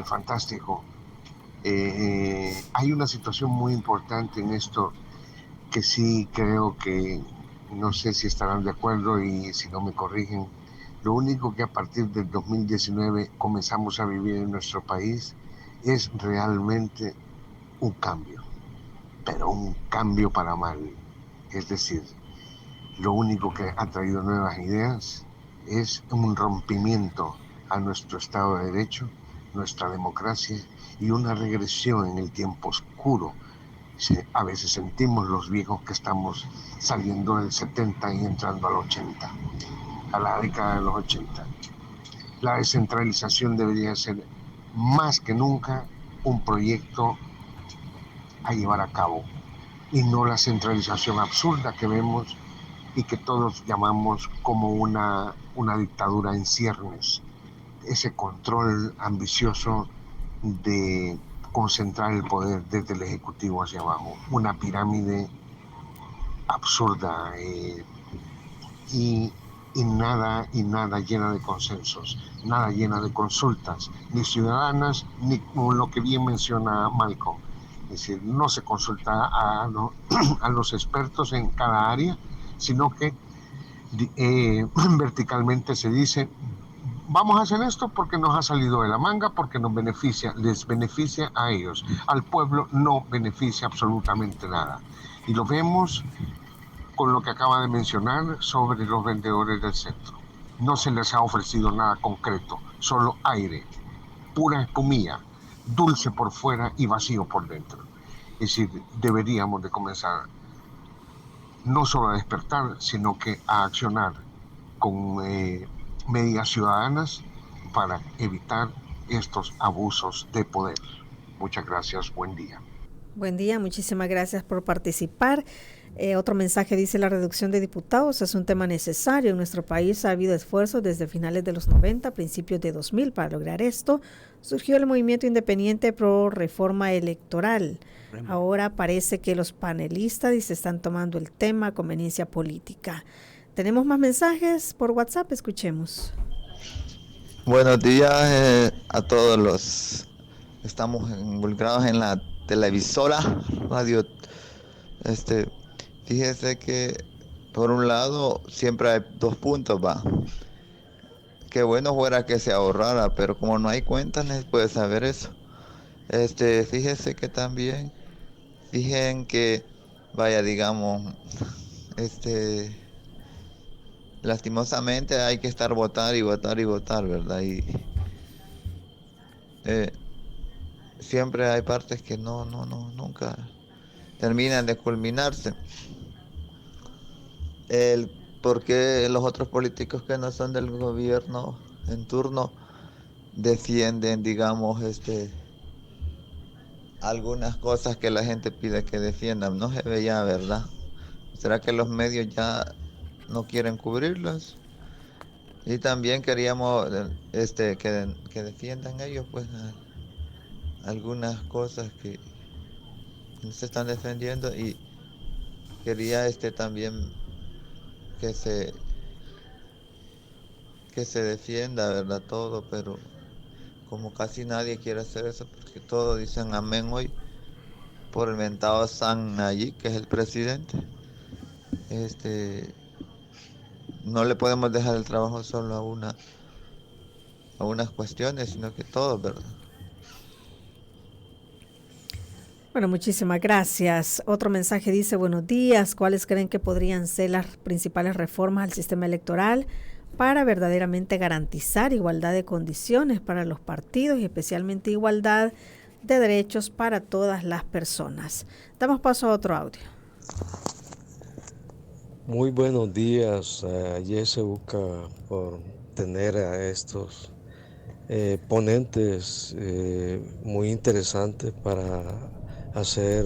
[SPEAKER 12] fantástico. Hay una situación muy importante en esto que sí creo que, no sé si estarán de acuerdo y si no me corrigen, lo único que a partir del 2019 comenzamos a vivir en nuestro país es realmente un cambio, pero un cambio para mal. Es decir, lo único que ha traído nuevas ideas es un rompimiento a nuestro Estado de Derecho, nuestra democracia, y una regresión en el tiempo oscuro. A veces sentimos los viejos que estamos saliendo del 70 y entrando al 80, a la década de los 80. La descentralización debería ser más que nunca un proyecto a llevar a cabo, y no la centralización absurda que vemos y que todos llamamos como una dictadura en ciernes. Ese control ambicioso de concentrar el poder desde el Ejecutivo hacia abajo, una pirámide absurda y nada llena de consensos, nada llena de consultas, ni ciudadanas, ni como lo que bien menciona Malcolm. Es decir, no se consulta a los expertos en cada área, sino que verticalmente se dice: vamos a hacer esto porque nos ha salido de la manga, porque les beneficia a ellos. Al pueblo no beneficia absolutamente nada. Y lo vemos con lo que acaba de mencionar sobre los vendedores del centro. No se les ha ofrecido nada concreto, solo aire, pura espumilla, dulce por fuera y vacío por dentro. Es decir, deberíamos de comenzar no solo a despertar, sino que a accionar con medidas ciudadanas para evitar estos abusos de poder. Muchas gracias, buen día.
[SPEAKER 4] Buen día, muchísimas gracias por participar. Otro mensaje dice: la reducción de diputados es un tema necesario. En nuestro país ha habido esfuerzos desde finales de los 90, principios de 2000 para lograr esto. Surgió el movimiento independiente pro reforma electoral. Ahora parece que los panelistas están tomando el tema conveniencia política. Tenemos más mensajes por WhatsApp, escuchemos.
[SPEAKER 13] Buenos días a todos los que estamos involucrados en la televisora, radio. Fíjese que por un lado siempre hay dos puntos, va. Qué bueno fuera que se ahorrara, pero como no hay cuentas, no se puede saber eso. Fíjese que también, fíjense que, vaya, digamos, lastimosamente hay que estar votar, ¿verdad? Y siempre hay partes que nunca terminan de culminarse. ¿por qué los otros políticos que no son del gobierno en turno defienden, digamos, algunas cosas que la gente pide que defiendan? No se ve ya, ¿verdad? ¿Será que los medios ya no quieren cubrirlos? Y también queríamos que defiendan ellos pues algunas cosas que no se están defendiendo, y quería también que se defienda, ¿verdad? Todo, pero como casi nadie quiere hacer eso, porque todos dicen amén hoy por el mentado San Nayib, que es el presidente. No le podemos dejar el trabajo solo a unas cuestiones, sino que todos, ¿verdad?
[SPEAKER 4] Bueno, muchísimas gracias. Otro mensaje dice: buenos días, ¿cuáles creen que podrían ser las principales reformas al sistema electoral para verdaderamente garantizar igualdad de condiciones para los partidos y especialmente igualdad de derechos para todas las personas? Damos paso a otro audio.
[SPEAKER 14] Muy buenos días a YSUCA por tener a estos ponentes muy interesantes para hacer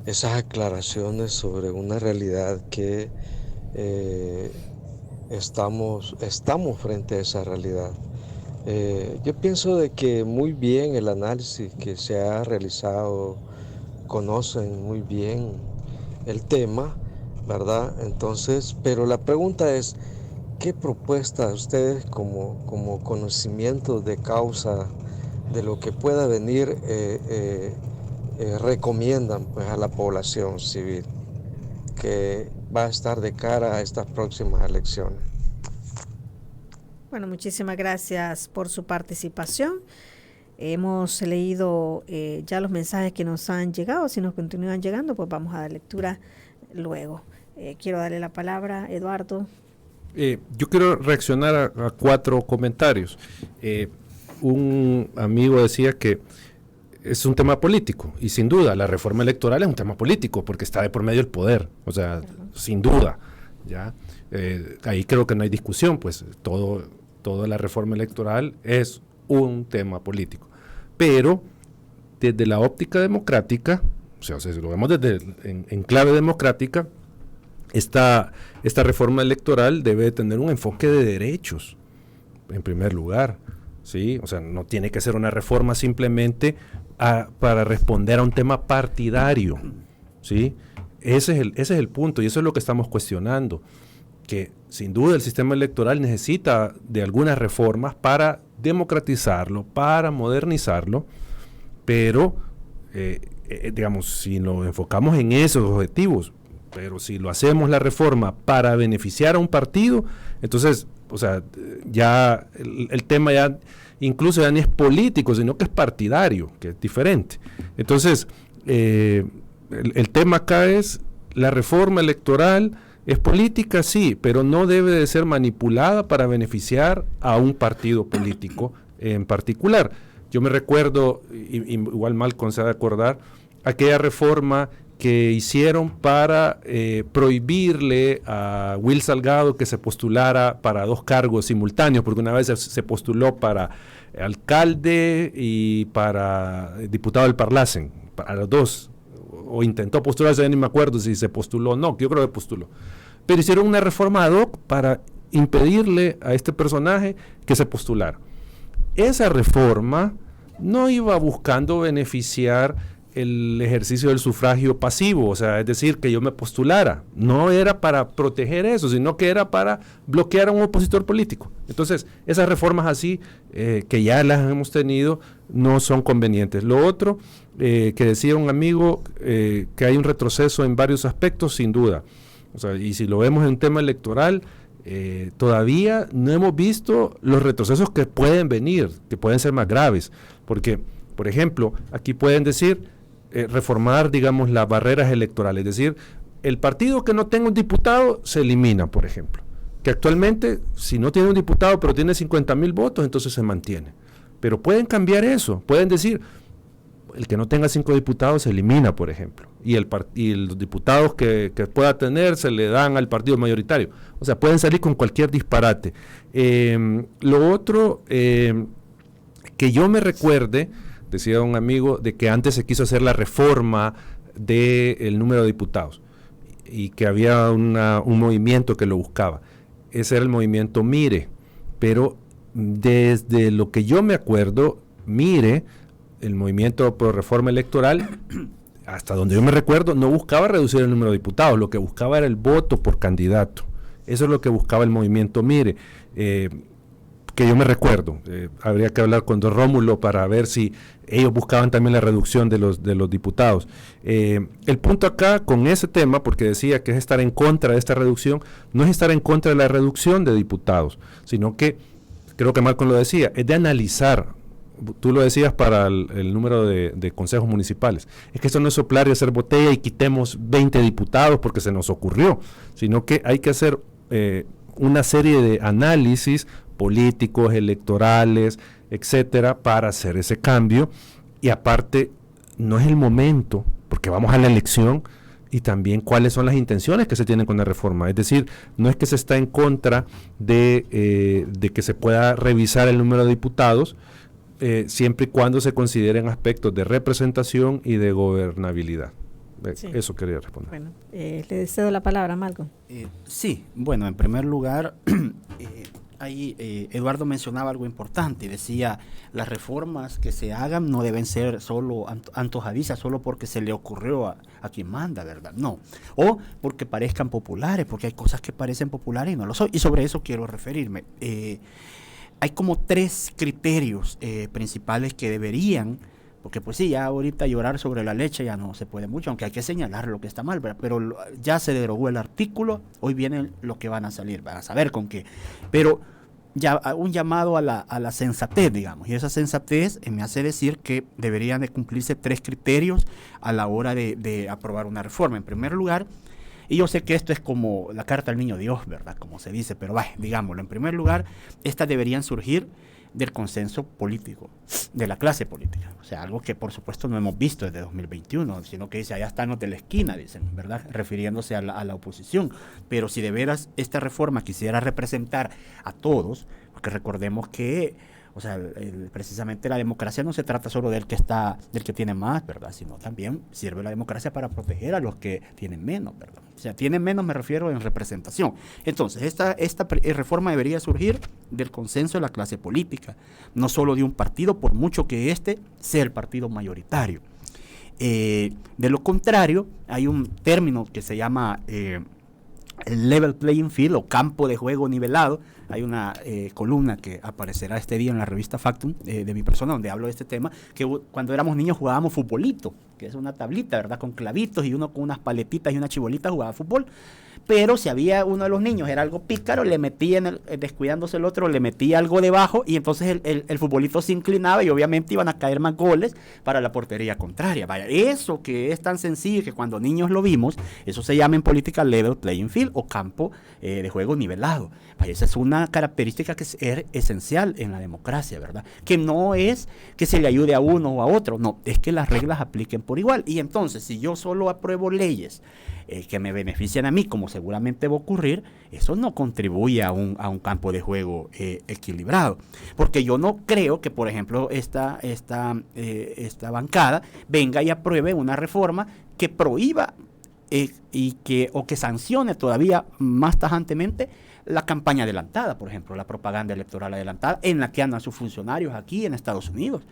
[SPEAKER 14] esas aclaraciones sobre una realidad que estamos frente a esa realidad. Yo pienso de que muy bien el análisis que se ha realizado, conocen muy bien el tema, ¿verdad? Entonces, pero la pregunta es, ¿qué propuestas ustedes como conocimiento de causa de lo que pueda venir recomiendan pues a la población civil que va a estar de cara a estas próximas elecciones?
[SPEAKER 4] Bueno, muchísimas gracias por su participación. Hemos leído ya los mensajes que nos han llegado. Si nos continúan llegando, pues vamos a dar lectura luego. Quiero darle la palabra a Eduardo.
[SPEAKER 5] Yo quiero reaccionar a 4 comentarios. Un amigo decía que es un tema político, y sin duda la reforma electoral es un tema político porque está de por medio el poder, o sea, sin duda, ¿ya? Ahí creo que no hay discusión, pues toda la reforma electoral es un tema político, pero desde la óptica democrática, o sea, si lo vemos en clave democrática, esta reforma electoral debe tener un enfoque de derechos, en primer lugar, ¿sí? O sea, no tiene que ser una reforma simplemente para responder a un tema partidario, ¿sí? Ese es el punto, y eso es lo que estamos cuestionando, que sin duda el sistema electoral necesita de algunas reformas para democratizarlo, para modernizarlo, pero digamos, si nos enfocamos en esos objetivos, pero si lo hacemos la reforma para beneficiar a un partido, entonces, o sea, ya el tema ya incluso ya ni es político, sino que es partidario, que es diferente. Entonces, el tema acá es, la reforma electoral es política, sí, pero no debe de ser manipulada para beneficiar a un partido político en particular. Yo me recuerdo, igual Malcolm se ha de acordar, aquella reforma que hicieron para prohibirle a Will Salgado que se postulara para 2 cargos simultáneos, porque una vez se postuló para alcalde y para diputado del Parlacen, para los 2, o intentó postularse, ya ni me acuerdo si se postuló o no, yo creo que postuló, pero hicieron una reforma ad hoc para impedirle a este personaje que se postulara. Esa reforma no iba buscando beneficiar el ejercicio del sufragio pasivo, o sea, es decir, que yo me postulara, no era para proteger eso, sino que era para bloquear a un opositor político. Entonces, esas reformas así, que ya las hemos tenido, no son convenientes. Lo otro, que decía un amigo, que hay un retroceso en varios aspectos, sin duda, o sea, y si lo vemos en un tema electoral, todavía no hemos visto los retrocesos que pueden venir, que pueden ser más graves, porque, por ejemplo, aquí pueden decir, reformar, digamos, las barreras electorales, es decir, el partido que no tenga un diputado se elimina, por ejemplo, que actualmente, si no tiene un diputado pero tiene 50,000 votos, entonces se mantiene, pero pueden cambiar eso, pueden decir, el que no tenga 5 diputados se elimina, por ejemplo, y los diputados que pueda tener se le dan al partido mayoritario. O sea, pueden salir con cualquier disparate. Lo otro, que yo me recuerde, decía un amigo, de que antes se quiso hacer la reforma del número de diputados y que había un movimiento que lo buscaba. Ese era el movimiento MIRE, pero desde lo que yo me acuerdo, MIRE, el movimiento por reforma electoral, hasta donde yo me recuerdo, no buscaba reducir el número de diputados, lo que buscaba era el voto por candidato. Eso es lo que buscaba el movimiento MIRE, que yo me recuerdo. Habría que hablar con don Rómulo para ver si ellos buscaban también la reducción de los diputados. El punto acá con ese tema, porque decía que es estar en contra de esta reducción, no es estar en contra de la reducción de diputados, sino que, creo que Malcolm lo decía, es de analizar. Tú lo decías para el número de consejos municipales. Es que esto no es soplar y hacer botella y quitemos 20 diputados porque se nos ocurrió, sino que hay que hacer una serie de análisis políticos, electorales, etcétera, para hacer ese cambio. Y aparte, no es el momento, porque vamos a la elección, y también cuáles son las intenciones que se tienen con la reforma. Es decir, no es que se está en contra de que se pueda revisar el número de diputados, siempre y cuando se consideren aspectos de representación y de gobernabilidad. Sí. Eso quería responder.
[SPEAKER 4] Bueno, le cedo la palabra a Malcolm.
[SPEAKER 6] Sí, bueno, en primer lugar, ahí Eduardo mencionaba algo importante y decía, las reformas que se hagan no deben ser solo antojadizas, solo porque se le ocurrió a quien manda, ¿verdad? No. O porque parezcan populares, porque hay cosas que parecen populares y no lo son. Y sobre eso quiero referirme. Hay como 3 criterios principales que deberían, porque pues sí, ya ahorita llorar sobre la leche ya no se puede mucho, aunque hay que señalar lo que está mal, ¿verdad? Pero ya se derogó el artículo, hoy viene lo que van a salir, van a saber con qué. Pero ya un llamado a la sensatez, digamos, y esa sensatez me hace decir que deberían de cumplirse 3 criterios a la hora de aprobar una reforma. En primer lugar, y yo sé que esto es como la carta al niño Dios, ¿verdad? Como se dice, pero digámoslo. En primer lugar, estas deberían surgir del consenso político, de la clase política. O sea, algo que por supuesto no hemos visto desde 2021, sino que dice, allá están los de la esquina, dicen, ¿verdad? Refiriéndose a la oposición. Pero si de veras esta reforma quisiera representar a todos, porque recordemos que, o sea, precisamente la democracia no se trata solo del que tiene más, ¿verdad? Sino también sirve la democracia para proteger a los que tienen menos, ¿verdad? O sea, tienen menos me refiero en representación. Entonces, esta reforma debería surgir del consenso de la clase política, no solo de un partido, por mucho que este sea el partido mayoritario. De lo contrario, hay un término que se llama el level playing field o campo de juego nivelado. Hay una columna que aparecerá este día en la revista Factum de mi persona, donde hablo de este tema, que cuando éramos niños jugábamos futbolito, que es una tablita, ¿verdad? Con clavitos y uno con unas paletitas y una chibolita jugaba fútbol. Pero si había uno de los niños, era algo pícaro, le metía descuidándose el otro, le metía algo debajo y entonces el futbolito se inclinaba y obviamente iban a caer más goles para la portería contraria. Vaya, eso que es tan sencillo que cuando niños lo vimos, eso se llama en política level playing field o campo de juego nivelado. Vaya, esa es una característica que es esencial en la democracia, ¿verdad? Que no es que se le ayude a uno o a otro, no, es que las reglas apliquen por igual. Y entonces, si yo solo apruebo leyes que me benefician a mí, como seguramente va a ocurrir, eso no contribuye a un campo de juego equilibrado. Porque yo no creo que, por ejemplo, esta bancada venga y apruebe una reforma que prohíba o que sancione todavía más tajantemente la campaña adelantada, por ejemplo, la propaganda electoral adelantada en la que andan sus funcionarios aquí en Estados Unidos.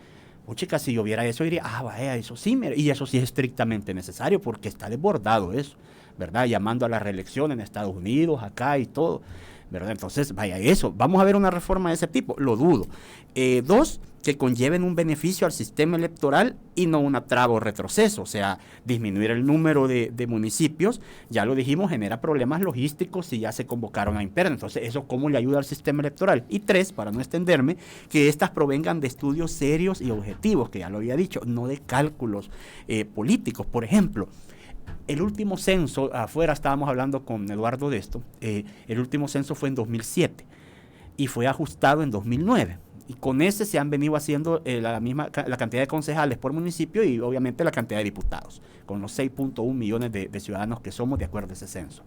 [SPEAKER 6] Chica, si yo viera eso, diría, vaya, eso sí, y eso sí es estrictamente necesario porque está desbordado eso, ¿verdad? Llamando a la reelección en Estados Unidos, acá y todo, ¿verdad? Entonces, vaya, eso, vamos a ver una reforma de ese tipo, lo dudo. 2, que conlleven un beneficio al sistema electoral y no una traba o retroceso, o sea, disminuir el número de municipios, ya lo dijimos, genera problemas logísticos si ya se convocaron a interna, entonces eso cómo le ayuda al sistema electoral. Y 3, para no extenderme, que estas provengan de estudios serios y objetivos, que ya lo había dicho, no de cálculos políticos. Por ejemplo, el último censo, afuera estábamos hablando con Eduardo de esto, el último censo fue en 2007 y fue ajustado en 2009. Y con ese se han venido haciendo la cantidad de concejales por municipio y obviamente la cantidad de diputados, con los 6.1 millones de ciudadanos que somos de acuerdo a ese censo.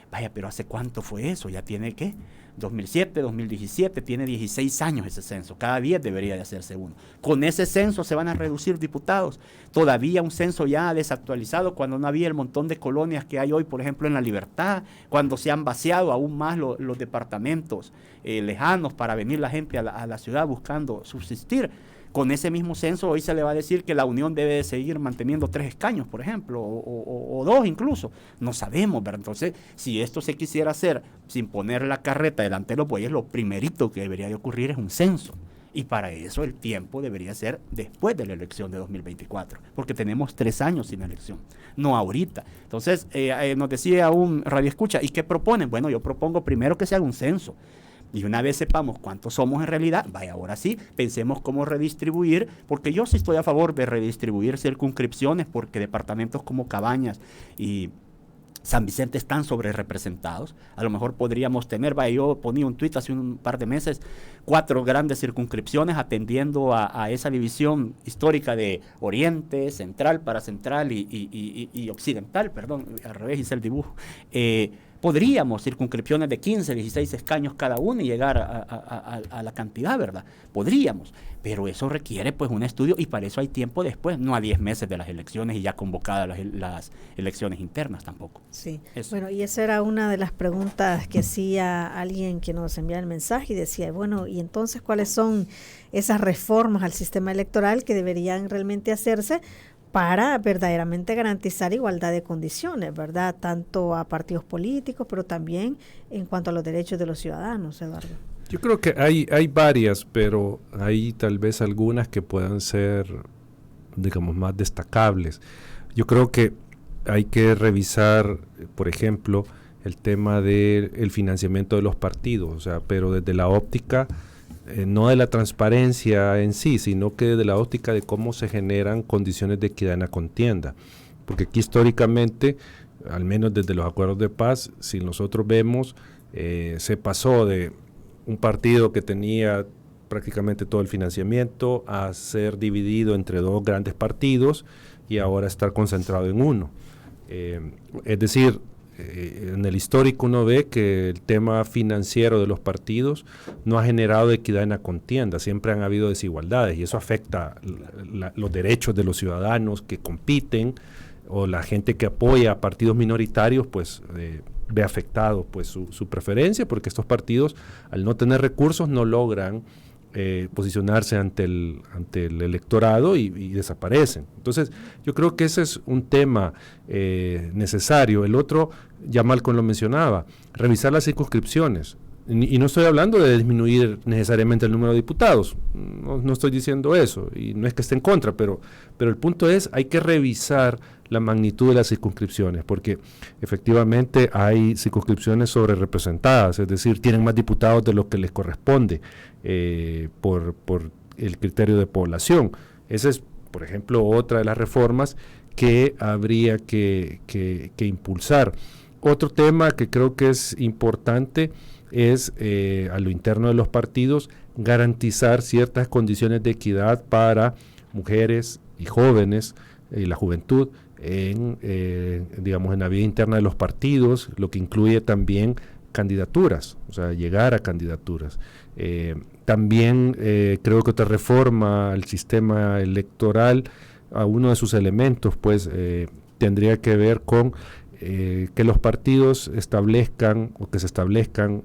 [SPEAKER 6] Vaya, pero ¿hace cuánto fue eso? Ya tiene, ¿qué? 2007, 2017, tiene 16 años ese censo. Cada 10 debería de hacerse uno. Con ese censo se van a reducir diputados. Todavía un censo ya desactualizado, cuando no había el montón de colonias que hay hoy, por ejemplo, en La Libertad, cuando se han vaciado aún más los departamentos lejanos para venir la gente a la ciudad buscando subsistir. Con ese mismo censo hoy se le va a decir que la Unión debe de seguir manteniendo 3 escaños, por ejemplo, o 2 incluso. No sabemos, ¿verdad? Entonces, si esto se quisiera hacer sin poner la carreta delante de los bueyes, lo primerito que debería de ocurrir es un censo. Y para eso el tiempo debería ser después de la elección de 2024, porque tenemos 3 años sin elección, no ahorita. Entonces, nos decía un radioescucha, ¿y qué proponen? Bueno, yo propongo primero que se haga un censo. Y una vez sepamos cuántos somos en realidad, vaya, ahora sí, pensemos cómo redistribuir, porque yo sí estoy a favor de redistribuir circunscripciones, porque departamentos como Cabañas y San Vicente están sobre representados. A lo mejor podríamos tener, vaya, yo ponía un tuit hace un par de meses, 4 grandes circunscripciones atendiendo a esa división histórica de Oriente, Central, Paracentral y Occidental, perdón, al revés hice el dibujo. Podríamos circunscripciones de 15, 16 escaños cada una y llegar a la cantidad, ¿verdad? Podríamos, pero eso requiere pues un estudio y para eso hay tiempo después, no a 10 meses de las elecciones y ya convocadas las elecciones internas tampoco.
[SPEAKER 4] Sí,
[SPEAKER 6] eso.
[SPEAKER 4] Bueno, y esa era una de las preguntas que hacía alguien que nos enviaba el mensaje y decía, bueno, y entonces, ¿cuáles son esas reformas al sistema electoral que deberían realmente hacerse para verdaderamente garantizar igualdad de condiciones, ¿verdad? Tanto a partidos políticos, pero también en cuanto a los derechos de los ciudadanos, Eduardo.
[SPEAKER 5] Yo creo que hay varias, pero hay tal vez algunas que puedan ser, digamos, más destacables. Yo creo que hay que revisar, por ejemplo, el tema del financiamiento de los partidos, o sea, pero desde la óptica no de la transparencia en sí, sino que de la óptica de cómo se generan condiciones de equidad en la contienda. Porque aquí históricamente, al menos desde los acuerdos de paz, si nosotros vemos, se pasó de un partido que tenía prácticamente todo el financiamiento a ser dividido entre 2 grandes partidos y ahora estar concentrado en uno. Es decir, en el histórico uno ve que el tema financiero de los partidos no ha generado equidad en la contienda, siempre han habido desigualdades y eso afecta los derechos de los ciudadanos que compiten o la gente que apoya a partidos minoritarios, pues ve afectado pues su preferencia, porque estos partidos al no tener recursos no logran posicionarse ante el electorado y desaparecen. Entonces, yo creo que ese es un tema necesario. El otro, ya Malcolm lo mencionaba, revisar las circunscripciones. Y no estoy hablando de disminuir necesariamente el número de diputados, no estoy diciendo eso, y no es que esté en contra, pero el punto es, hay que revisar la magnitud de las circunscripciones, porque efectivamente hay circunscripciones sobre representadas, es decir, tienen más diputados de lo que les corresponde por el criterio de población. Esa es, por ejemplo, otra de las reformas que habría que impulsar. Otro tema que creo que es importante es a lo interno de los partidos garantizar ciertas condiciones de equidad para mujeres y jóvenes y la juventud en la vida interna de los partidos, lo que incluye también candidaturas, o sea, llegar a candidaturas. También creo que otra reforma al sistema electoral, a uno de sus elementos, pues tendría que ver con que los partidos establezcan o que se establezcan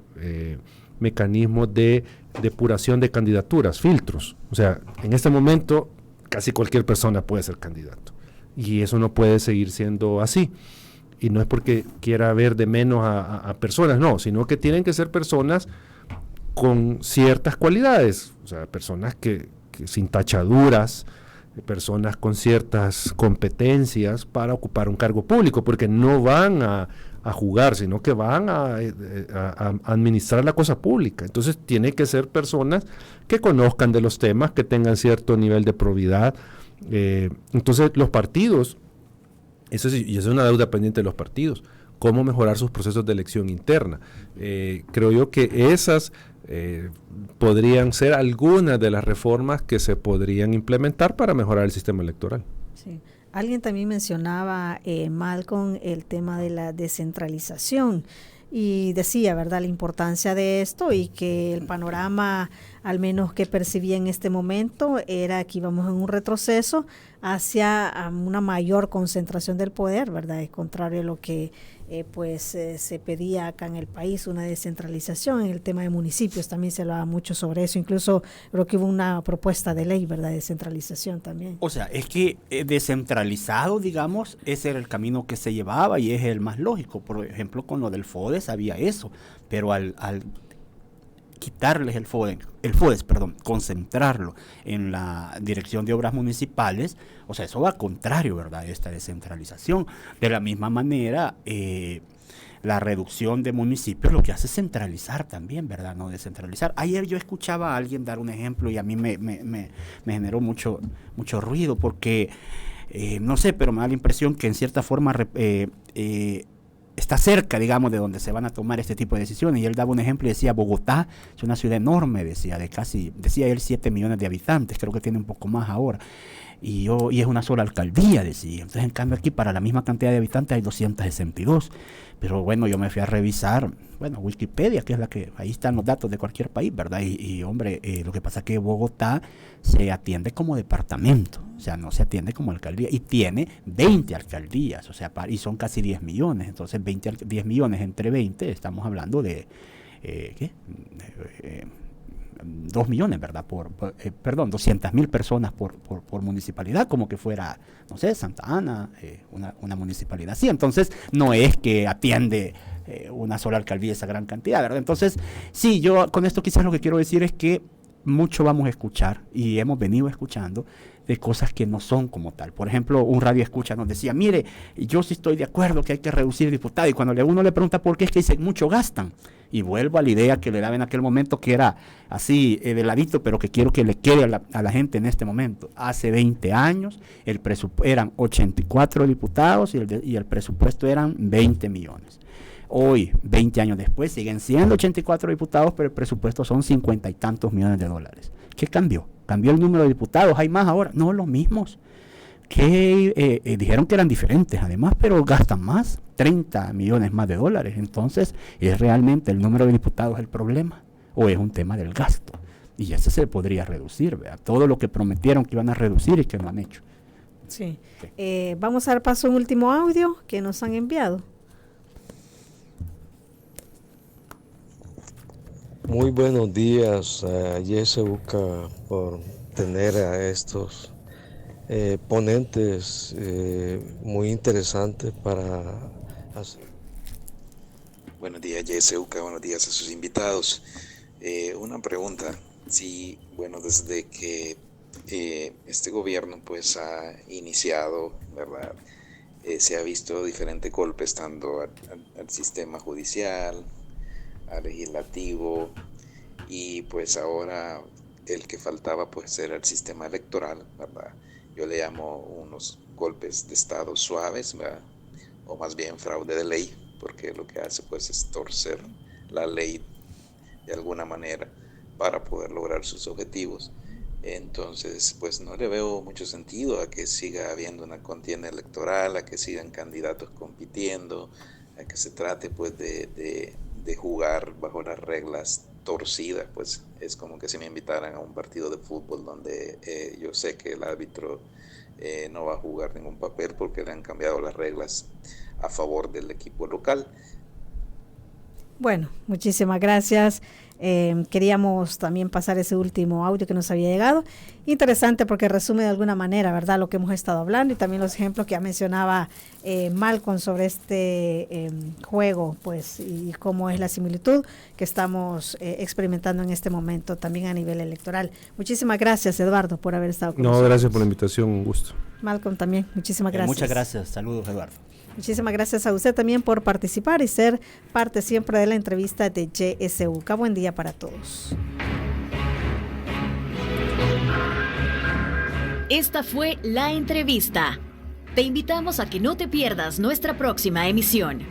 [SPEAKER 5] mecanismos de depuración de candidaturas, filtros. O sea, en este momento casi cualquier persona puede ser candidato y eso no puede seguir siendo así. Y no es porque quiera ver de menos a personas, no, sino que tienen que ser personas con ciertas cualidades, o sea, personas que sin tachaduras, personas con ciertas competencias para ocupar un cargo público, porque no van a jugar, sino que van a administrar la cosa pública. Entonces tiene que ser personas que conozcan de los temas, que tengan cierto nivel de probidad. Entonces los partidos, eso es una deuda pendiente de los partidos, cómo mejorar sus procesos de elección interna. Creo yo que esas podrían ser algunas de las reformas que se podrían implementar para mejorar el sistema electoral.
[SPEAKER 4] Sí. Alguien también mencionaba, Malcolm, el tema de la descentralización y decía, ¿verdad?, la importancia de esto y que el panorama, al menos que percibía en este momento, era que íbamos en un retroceso hacia una mayor concentración del poder, ¿verdad? Es contrario a lo que se pedía acá en el país, una descentralización. En el tema de municipios también se hablaba mucho sobre eso, incluso creo que hubo una propuesta de ley, ¿verdad?, de descentralización también.
[SPEAKER 6] O sea, es que descentralizado, digamos, ese era el camino que se llevaba y es el más lógico. Por ejemplo, con lo del FODES había eso, pero al quitarles el FODES, concentrarlo en la Dirección de Obras Municipales, o sea, eso va contrario, ¿verdad?, a esta descentralización. De la misma manera, la reducción de municipios lo que hace es centralizar también, ¿verdad?, no descentralizar. Ayer yo escuchaba a alguien dar un ejemplo y a mí me generó mucho ruido porque, no sé, pero me da la impresión que en cierta forma está cerca, digamos, de donde se van a tomar este tipo de decisiones. Y él daba un ejemplo y decía, Bogotá es una ciudad enorme, decía él, 7 millones de habitantes, creo que tiene un poco más ahora. Y es una sola alcaldía, decía. Entonces, en cambio, aquí para la misma cantidad de habitantes hay 262. Pero bueno, yo me fui a revisar, Wikipedia, que es ahí están los datos de cualquier país, ¿verdad? Y hombre, lo que pasa es que Bogotá se atiende como departamento, o sea, no se atiende como alcaldía, y tiene 20 alcaldías, o sea, y son casi 10 millones, entonces 10 millones entre 20, estamos hablando de, 2 millones, ¿verdad? 200,000 personas por municipalidad, como que fuera, no sé, Santa Ana, una municipalidad así. Entonces, no es que atiende una sola alcaldía esa gran cantidad, ¿verdad? Entonces, sí, yo con esto quizás lo que quiero decir es que mucho vamos a escuchar y hemos venido escuchando de cosas que no son como tal. Por ejemplo, un radio escucha nos decía, mire, yo sí estoy de acuerdo que hay que reducir diputados, y cuando uno le pregunta por qué, es que dicen, mucho gastan. Y vuelvo a la idea que le daba en aquel momento, que era así de ladito, pero que quiero que le quede a la gente en este momento. Hace 20 años eran 84 diputados y el presupuesto eran 20 millones. Hoy, 20 años después, siguen siendo 84 diputados, pero el presupuesto son 50 y tantos millones de dólares. ¿Qué cambió? ¿Cambió el número de diputados? ¿Hay más ahora? No, los mismos. Que dijeron que eran diferentes además, pero gastan más, 30 millones más de dólares. Entonces, ¿es realmente el número de diputados el problema o es un tema del gasto? Y ese se podría reducir, ¿verdad? Todo lo que prometieron que iban a reducir y que no han hecho.
[SPEAKER 4] Sí. Vamos a dar paso a un último audio que nos han enviado.
[SPEAKER 14] Muy buenos días a YSUCA por tener a estos ponentes muy interesantes para hacer.
[SPEAKER 15] Buenos días YSUCA, buenos días a sus invitados. Una pregunta, sí, bueno, desde que este gobierno pues ha iniciado, ¿verdad? Se ha visto diferentes golpes tanto al sistema judicial, al legislativo, y pues ahora el que faltaba pues era el sistema electoral, ¿verdad? Yo le llamo unos golpes de estado suaves, ¿verdad? O más bien fraude de ley, porque lo que hace pues es torcer la ley de alguna manera para poder lograr sus objetivos. Entonces pues no le veo mucho sentido a que siga habiendo una contienda electoral, a que sigan candidatos compitiendo, a que se trate pues de jugar bajo las reglas torcidas. Pues es como que si me invitaran a un partido de fútbol donde yo sé que el árbitro no va a jugar ningún papel porque le han cambiado las reglas a favor del equipo local.
[SPEAKER 4] Bueno, muchísimas gracias. Queríamos también pasar ese último audio que nos había llegado. Interesante porque resume de alguna manera, ¿verdad?, lo que hemos estado hablando y también los ejemplos que ya mencionaba Malcolm sobre este juego, pues, y cómo es la similitud que estamos experimentando en este momento también a nivel electoral. Muchísimas gracias, Eduardo, por haber estado con nosotros.
[SPEAKER 5] No, gracias por la invitación, un gusto.
[SPEAKER 4] Malcolm también, muchísimas gracias.
[SPEAKER 6] Muchas gracias, saludos, Eduardo.
[SPEAKER 4] Muchísimas gracias a usted también por participar y ser parte siempre de la entrevista de YSUCA. Buen día para todos.
[SPEAKER 3] Esta fue la entrevista. Te invitamos a que no te pierdas nuestra próxima emisión.